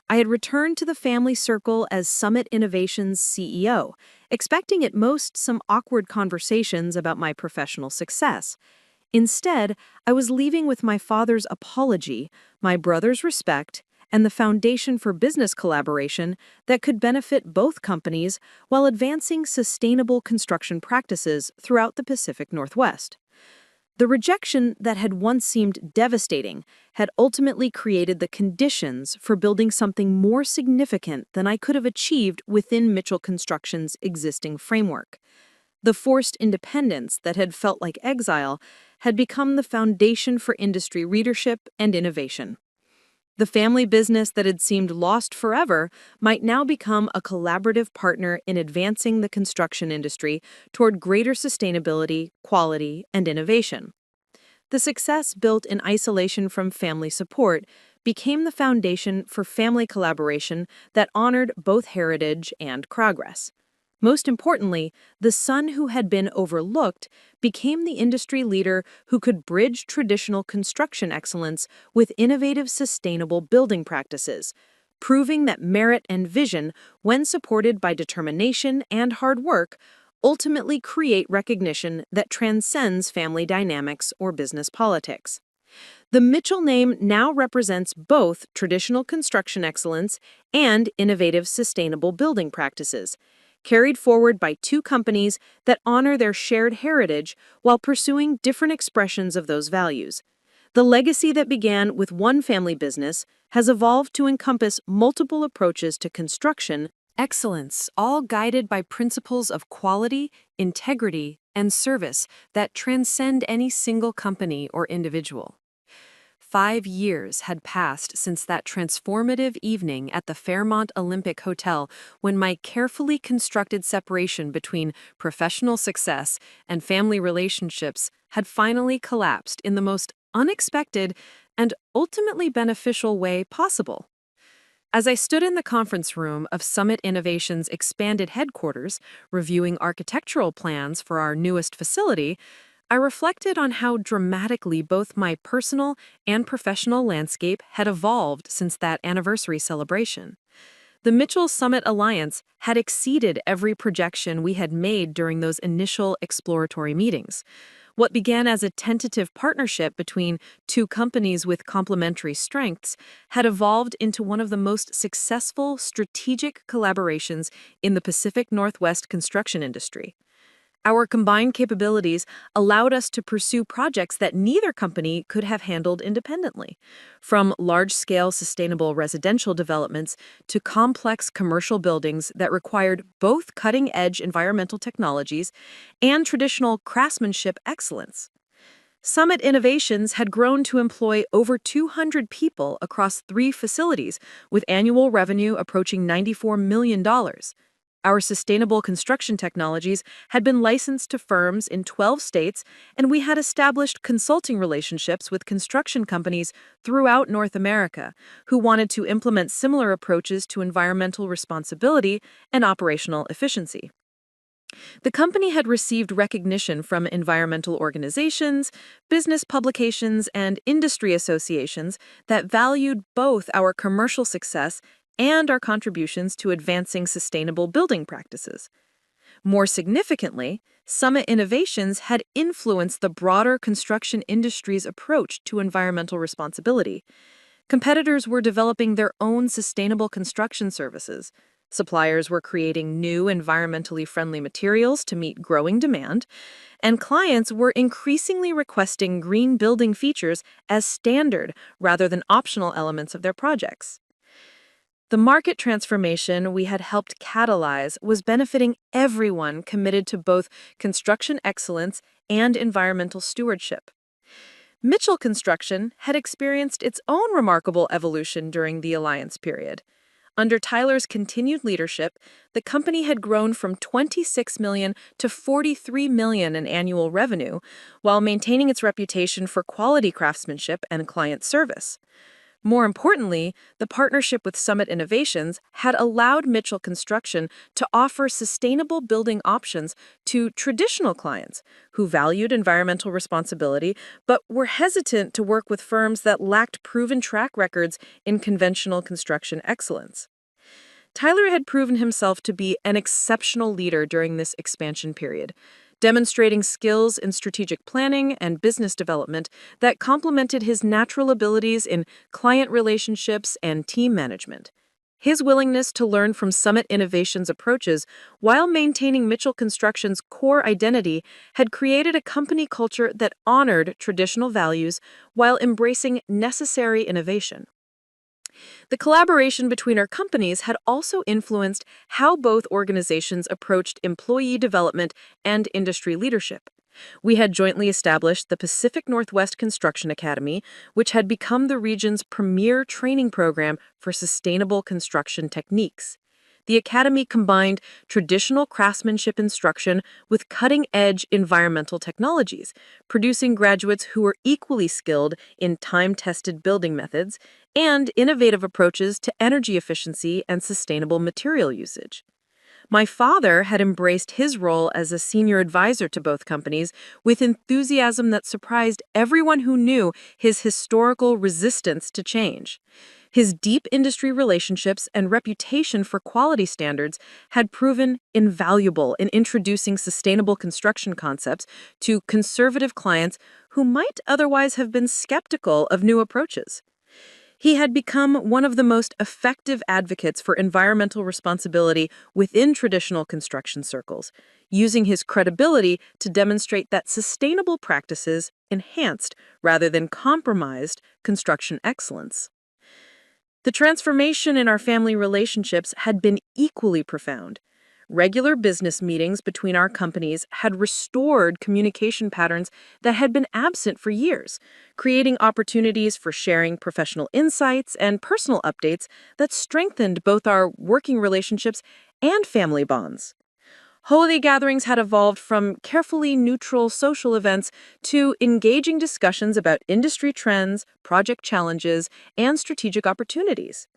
I had returned to the family circle as Summit Innovations CEO, expecting at most some awkward conversations about my professional success. Instead, I was leaving with my father's apology, my brother's respect, and the foundation for business collaboration that could benefit both companies while advancing sustainable construction practices throughout the Pacific Northwest. The rejection that had once seemed devastating had ultimately created the conditions for building something more significant than I could have achieved within Mitchell Construction's existing framework. The forced independence that had felt like exile had become the foundation for industry leadership and innovation. The family business that had seemed lost forever might now become a collaborative partner in advancing the construction industry toward greater sustainability, quality, and innovation. The success built in isolation from family support became the foundation for family collaboration that honored both heritage and progress. Most importantly, the son who had been overlooked became the industry leader who could bridge traditional construction excellence with innovative, sustainable building practices, proving that merit and vision, when supported by determination and hard work, ultimately create recognition that transcends family dynamics or business politics. The Mitchell name now represents both traditional construction excellence and innovative, sustainable building practices, carried forward by two companies that honor their shared heritage while pursuing different expressions of those values. The legacy that began with one family business has evolved to encompass multiple approaches to construction, excellence, all guided by principles of quality, integrity, and service that transcend any single company or individual. 5 years had passed since that transformative evening at the Fairmont Olympic Hotel when my carefully constructed separation between professional success and family relationships had finally collapsed in the most unexpected and ultimately beneficial way possible. As I stood in the conference room of Summit Innovation's expanded headquarters, reviewing architectural plans for our newest facility, I reflected on how dramatically both my personal and professional landscape had evolved since that anniversary celebration. The Mitchell Summit Alliance had exceeded every projection we had made during those initial exploratory meetings. What began as a tentative partnership between two companies with complementary strengths had evolved into one of the most successful strategic collaborations in the Pacific Northwest construction industry. Our combined capabilities allowed us to pursue projects that neither company could have handled independently, from large-scale sustainable residential developments to complex commercial buildings that required both cutting-edge environmental technologies and traditional craftsmanship excellence. Summit Innovations had grown to employ over 200 people across 3 facilities, with annual revenue approaching $94 million. Our sustainable construction technologies had been licensed to firms in 12 states, and we had established consulting relationships with construction companies throughout North America who wanted to implement similar approaches to environmental responsibility and operational efficiency. The company had received recognition from environmental organizations, business publications, and industry associations that valued both our commercial success and our contributions to advancing sustainable building practices. More significantly, Summit Innovations had influenced the broader construction industry's approach to environmental responsibility. Competitors were developing their own sustainable construction services. Suppliers were creating new environmentally friendly materials to meet growing demand, and clients were increasingly requesting green building features as standard rather than optional elements of their projects. The market transformation we had helped catalyze was benefiting everyone committed to both construction excellence and environmental stewardship. Mitchell Construction had experienced its own remarkable evolution during the alliance period. Under Tyler's continued leadership, the company had grown from $26 million to $43 million in annual revenue, while maintaining its reputation for quality craftsmanship and client service. More importantly, the partnership with Summit Innovations had allowed Mitchell Construction to offer sustainable building options to traditional clients who valued environmental responsibility but were hesitant to work with firms that lacked proven track records in conventional construction excellence. Tyler had proven himself to be an exceptional leader during this expansion period, demonstrating skills in strategic planning and business development that complemented his natural abilities in client relationships and team management. His willingness to learn from Summit Innovations' approaches while maintaining Mitchell Construction's core identity had created a company culture that honored traditional values while embracing necessary innovation. The collaboration between our companies had also influenced how both organizations approached employee development and industry leadership. We had jointly established the Pacific Northwest Construction Academy, which had become the region's premier training program for sustainable construction techniques. The academy combined traditional craftsmanship instruction with cutting-edge environmental technologies, producing graduates who were equally skilled in time-tested building methods and innovative approaches to energy efficiency and sustainable material usage. My father had embraced his role as a senior advisor to both companies with enthusiasm that surprised everyone who knew his historical resistance to change. His deep industry relationships and reputation for quality standards had proven invaluable in introducing sustainable construction concepts to conservative clients who might otherwise have been skeptical of new approaches. He had become one of the most effective advocates for environmental responsibility within traditional construction circles, using his credibility to demonstrate that sustainable practices enhanced rather than compromised construction excellence. The transformation in our family relationships had been equally profound. Regular business meetings between our companies had restored communication patterns that had been absent for years, creating opportunities for sharing professional insights and personal updates that strengthened both our working relationships and family bonds. Holiday gatherings had evolved from carefully neutral social events to engaging discussions about industry trends, project challenges, and strategic opportunities.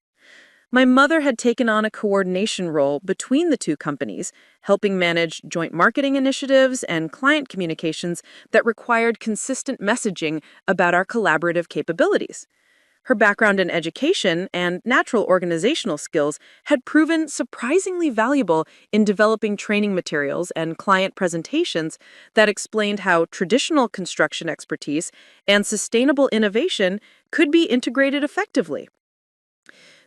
My mother had taken on a coordination role between the two companies, helping manage joint marketing initiatives and client communications that required consistent messaging about our collaborative capabilities. Her background in education and natural organizational skills had proven surprisingly valuable in developing training materials and client presentations that explained how traditional construction expertise and sustainable innovation could be integrated effectively.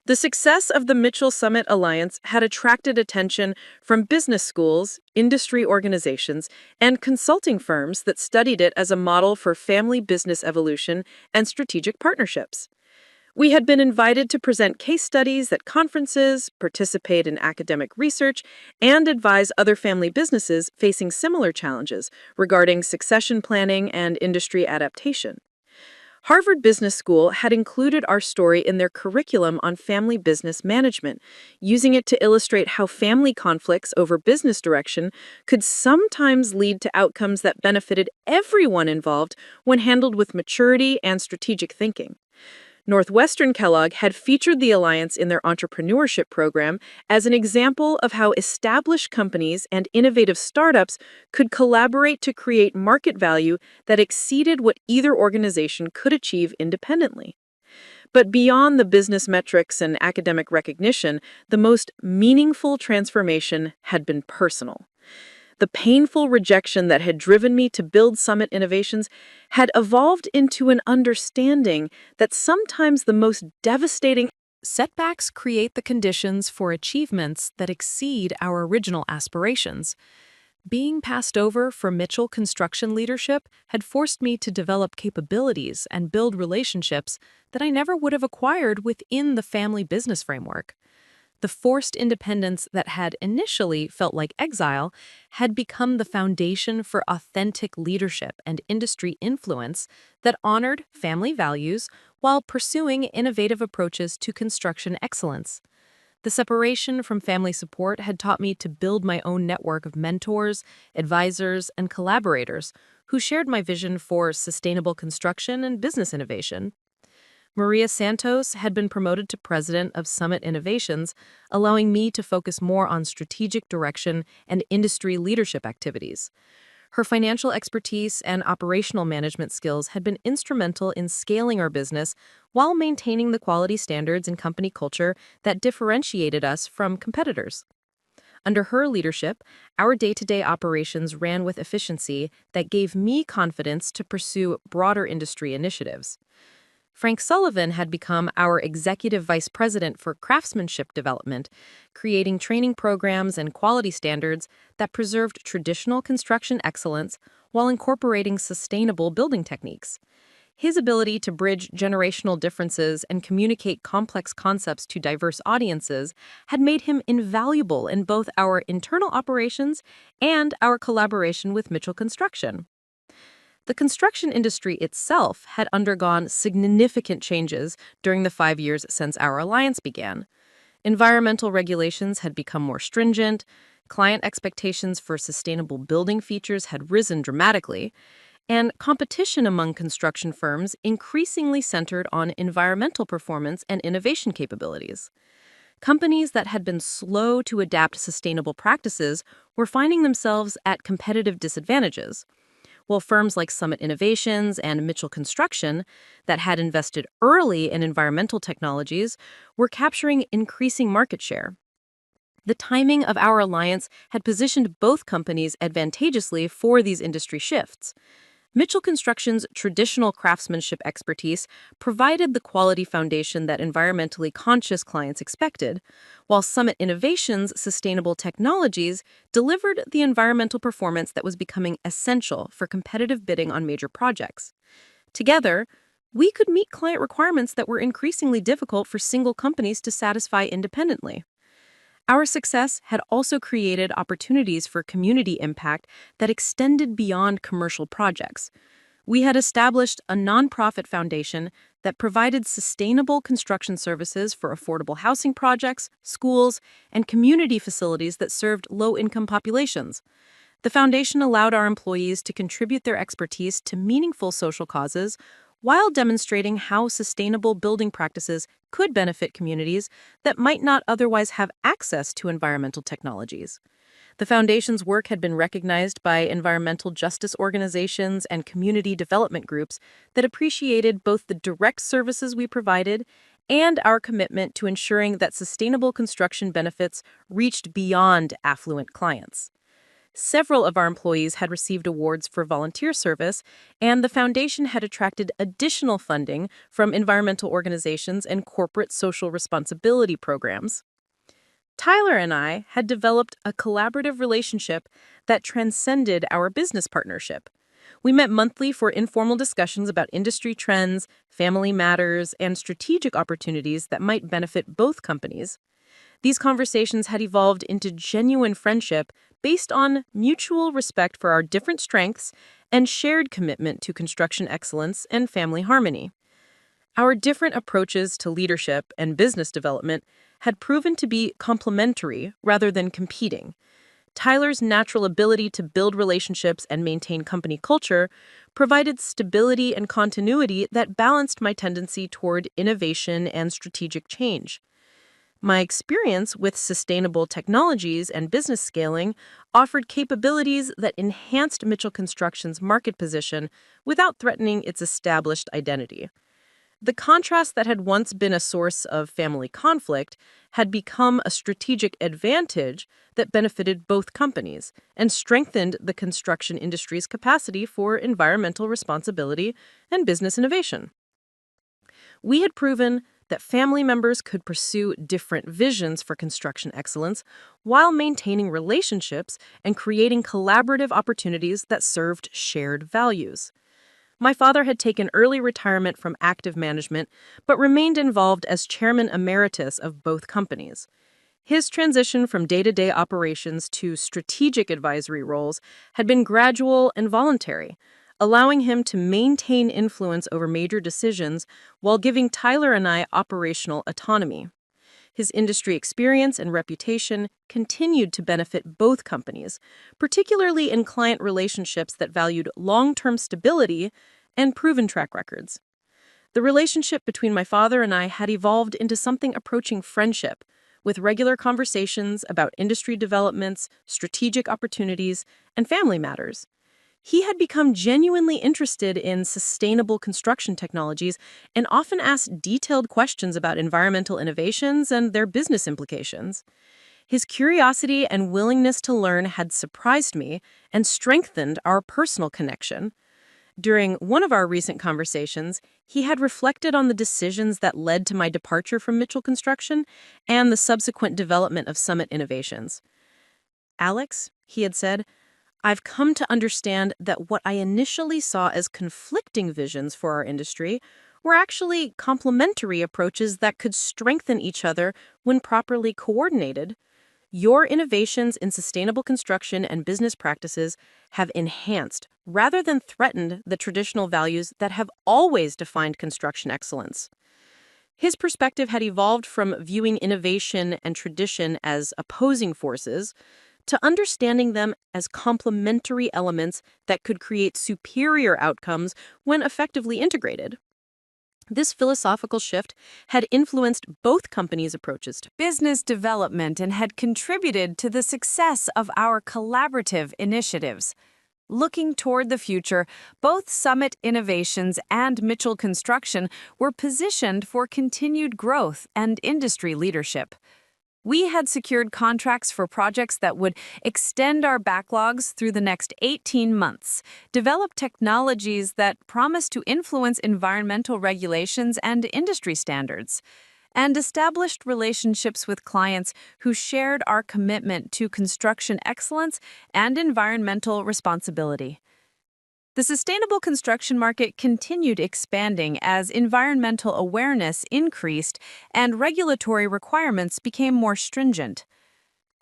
The success of the Mitchell Summit Alliance had attracted attention from business schools, industry organizations, and consulting firms that studied it as a model for family business evolution and strategic partnerships. We had been invited to present case studies at conferences, participate in academic research, and advise other family businesses facing similar challenges regarding succession planning and industry adaptation. Harvard Business School had included our story in their curriculum on family business management, using it to illustrate how family conflicts over business direction could sometimes lead to outcomes that benefited everyone involved when handled with maturity and strategic thinking. Northwestern Kellogg had featured the Alliance in their entrepreneurship program as an example of how established companies and innovative startups could collaborate to create market value that exceeded what either organization could achieve independently. But beyond the business metrics and academic recognition, the most meaningful transformation had been personal. The painful rejection that had driven me to build Summit Innovations had evolved into an understanding that sometimes the most devastating Setbacks create the conditions for achievements that exceed our original aspirations. Being passed over for Mitchell construction leadership had forced me to develop capabilities and build relationships that I never would have acquired within the family business framework. The forced independence that had initially felt like exile had become the foundation for authentic leadership and industry influence that honored family values while pursuing innovative approaches to construction excellence. The separation from family support had taught me to build my own network of mentors, advisors, and collaborators who shared my vision for sustainable construction and business innovation. Maria Santos had been promoted to president of Summit Innovations, allowing me to focus more on strategic direction and industry leadership activities. Her financial expertise and operational management skills had been instrumental in scaling our business while maintaining the quality standards and company culture that differentiated us from competitors. Under her leadership, our day-to-day operations ran with efficiency that gave me confidence to pursue broader industry initiatives. Frank Sullivan had become our executive vice president for craftsmanship development, creating training programs and quality standards that preserved traditional construction excellence while incorporating sustainable building techniques. His ability to bridge generational differences and communicate complex concepts to diverse audiences had made him invaluable in both our internal operations and our collaboration with Mitchell Construction. The construction industry itself had undergone significant changes during the 5 years since our alliance began. Environmental regulations had become more stringent, client expectations for sustainable building features had risen dramatically, and competition among construction firms increasingly centered on environmental performance and innovation capabilities. Companies that had been slow to adapt sustainable practices were finding themselves at competitive disadvantages, while firms like Summit Innovations and Mitchell Construction, that had invested early in environmental technologies, were capturing increasing market share. The timing of our alliance had positioned both companies advantageously for these industry shifts. Mitchell Construction's traditional craftsmanship expertise provided the quality foundation that environmentally conscious clients expected, while Summit Innovation's sustainable technologies delivered the environmental performance that was becoming essential for competitive bidding on major projects. Together, we could meet client requirements that were increasingly difficult for single companies to satisfy independently. Our success had also created opportunities for community impact that extended beyond commercial projects. We had established a nonprofit foundation that provided sustainable construction services for affordable housing projects, schools, and community facilities that served low-income populations. The foundation allowed our employees to contribute their expertise to meaningful social causes while demonstrating how sustainable building practices could benefit communities that might not otherwise have access to environmental technologies. The foundation's work had been recognized by environmental justice organizations and community development groups that appreciated both the direct services we provided and our commitment to ensuring that sustainable construction benefits reached beyond affluent clients. Several of our employees had received awards for volunteer service, and the foundation had attracted additional funding from environmental organizations and corporate social responsibility programs. Tyler and I had developed a collaborative relationship that transcended our business partnership. We met monthly for informal discussions about industry trends, family matters, and strategic opportunities that might benefit both companies. These conversations had evolved into genuine friendship based on mutual respect for our different strengths and shared commitment to construction excellence and family harmony. Our different approaches to leadership and business development had proven to be complementary rather than competing. Tyler's natural ability to build relationships and maintain company culture provided stability and continuity that balanced my tendency toward innovation and strategic change. My experience with sustainable technologies and business scaling offered capabilities that enhanced Mitchell Construction's market position without threatening its established identity. The contrast that had once been a source of family conflict had become a strategic advantage that benefited both companies and strengthened the construction industry's capacity for environmental responsibility and business innovation. We had proven that family members could pursue different visions for construction excellence while maintaining relationships and creating collaborative opportunities that served shared values. My father had taken early retirement from active management, but remained involved as chairman emeritus of both companies. His transition from day-to-day operations to strategic advisory roles had been gradual and voluntary, allowing him to maintain influence over major decisions while giving Tyler and I operational autonomy. His industry experience and reputation continued to benefit both companies, particularly in client relationships that valued long-term stability and proven track records. The relationship between my father and I had evolved into something approaching friendship, with regular conversations about industry developments, strategic opportunities, and family matters. He had become genuinely interested in sustainable construction technologies and often asked detailed questions about environmental innovations and their business implications. His curiosity and willingness to learn had surprised me and strengthened our personal connection. During one of our recent conversations, he had reflected on the decisions that led to my departure from Mitchell Construction and the subsequent development of Summit Innovations. "Alex," he had said, "I've come to understand that what I initially saw as conflicting visions for our industry were actually complementary approaches that could strengthen each other when properly coordinated. Your innovations in sustainable construction and business practices have enhanced, rather than threatened, the traditional values that have always defined construction excellence." His perspective had evolved from viewing innovation and tradition as opposing forces to understanding them as complementary elements that could create superior outcomes when effectively integrated. This philosophical shift had influenced both companies' approaches to business development and had contributed to the success of our collaborative initiatives. Looking toward the future, both Summit Innovations and Mitchell Construction were positioned for continued growth and industry leadership. We had secured contracts for projects that would extend our backlogs through the next 18 months, develop technologies that promise to influence environmental regulations and industry standards, and established relationships with clients who shared our commitment to construction excellence and environmental responsibility. The sustainable construction market continued expanding as environmental awareness increased and regulatory requirements became more stringent.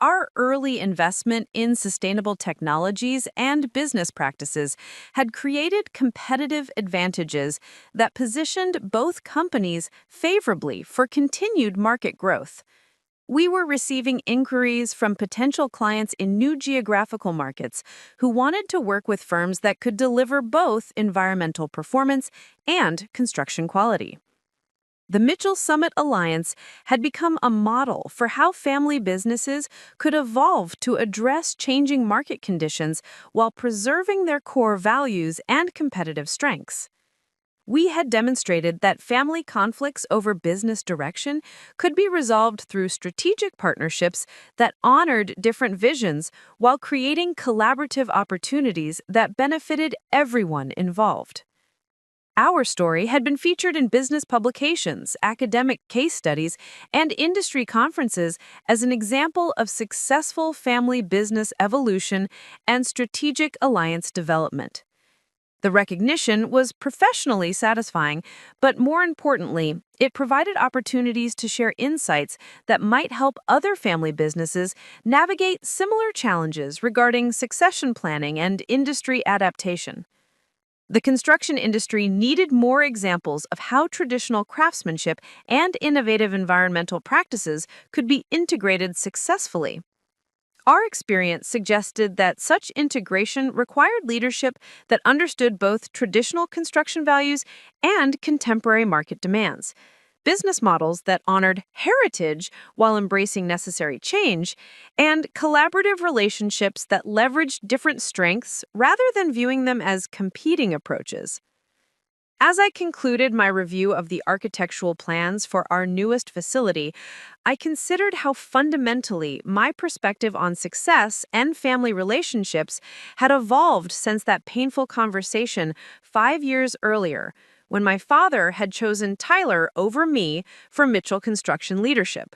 Our early investment in sustainable technologies and business practices had created competitive advantages that positioned both companies favorably for continued market growth. We were receiving inquiries from potential clients in new geographical markets who wanted to work with firms that could deliver both environmental performance and construction quality. The Mitchell Summit Alliance had become a model for how family businesses could evolve to address changing market conditions while preserving their core values and competitive strengths. We had demonstrated that family conflicts over business direction could be resolved through strategic partnerships that honored different visions while creating collaborative opportunities that benefited everyone involved. Our story had been featured in business publications, academic case studies, and industry conferences as an example of successful family business evolution and strategic alliance development. The recognition was professionally satisfying, but more importantly, it provided opportunities to share insights that might help other family businesses navigate similar challenges regarding succession planning and industry adaptation. The construction industry needed more examples of how traditional craftsmanship and innovative environmental practices could be integrated successfully. Our experience suggested that such integration required leadership that understood both traditional construction values and contemporary market demands, business models that honored heritage while embracing necessary change, and collaborative relationships that leveraged different strengths rather than viewing them as competing approaches. As I concluded my review of the architectural plans for our newest facility, I considered how fundamentally my perspective on success and family relationships had evolved since that painful conversation 5 years earlier, when my father had chosen Tyler over me for Mitchell Construction leadership.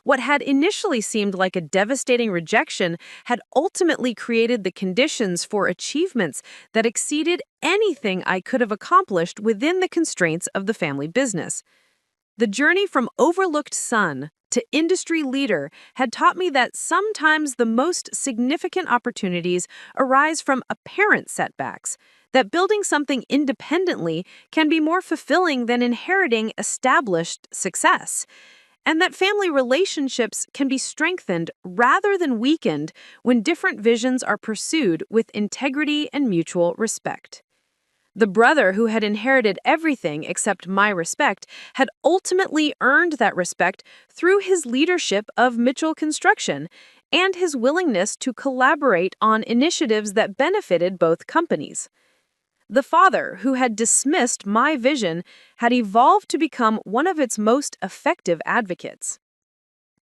What had initially seemed like a devastating rejection had ultimately created the conditions for achievements that exceeded anything I could have accomplished within the constraints of the family business. The journey from overlooked son to industry leader had taught me that sometimes the most significant opportunities arise from apparent setbacks, that building something independently can be more fulfilling than inheriting established success, and that family relationships can be strengthened rather than weakened when different visions are pursued with integrity and mutual respect. The brother who had inherited everything except my respect had ultimately earned that respect through his leadership of Mitchell Construction and his willingness to collaborate on initiatives that benefited both companies. The father, who had dismissed my vision, had evolved to become one of its most effective advocates.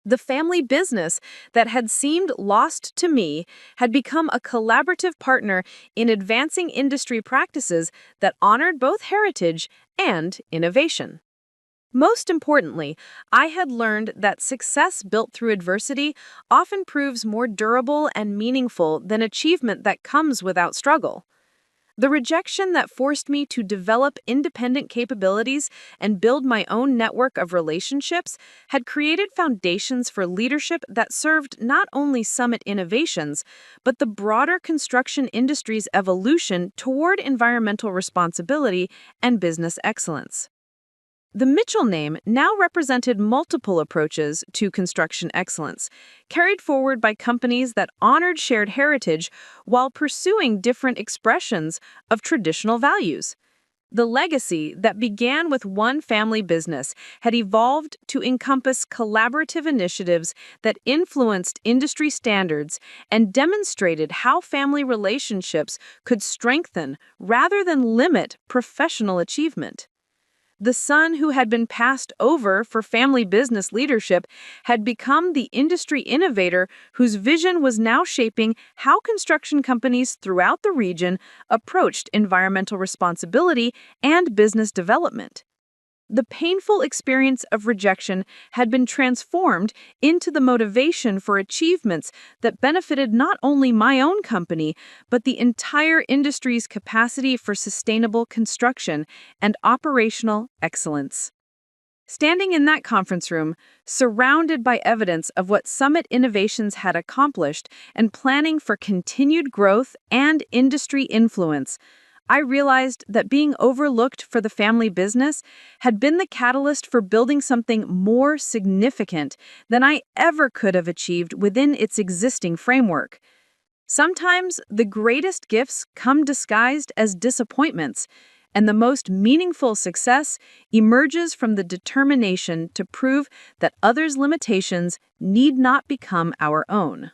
The family business that had seemed lost to me had become a collaborative partner in advancing industry practices that honored both heritage and innovation. Most importantly, I had learned that success built through adversity often proves more durable and meaningful than achievement that comes without struggle. The rejection that forced me to develop independent capabilities and build my own network of relationships had created foundations for leadership that served not only Summit innovations, but the broader construction industry's evolution toward environmental responsibility and business excellence. The Mitchell name now represented multiple approaches to construction excellence, carried forward by companies that honored shared heritage while pursuing different expressions of traditional values. The legacy that began with one family business had evolved to encompass collaborative initiatives that influenced industry standards and demonstrated how family relationships could strengthen rather than limit professional achievement. The son who had been passed over for family business leadership had become the industry innovator whose vision was now shaping how construction companies throughout the region approached environmental responsibility and business development. The painful experience of rejection had been transformed into the motivation for achievements that benefited not only my own company, but the entire industry's capacity for sustainable construction and operational excellence. Standing in that conference room, surrounded by evidence of what Summit Innovations had accomplished and planning for continued growth and industry influence, I realized that being overlooked for the family business had been the catalyst for building something more significant than I ever could have achieved within its existing framework. Sometimes the greatest gifts come disguised as disappointments, and the most meaningful success emerges from the determination to prove that others' limitations need not become our own.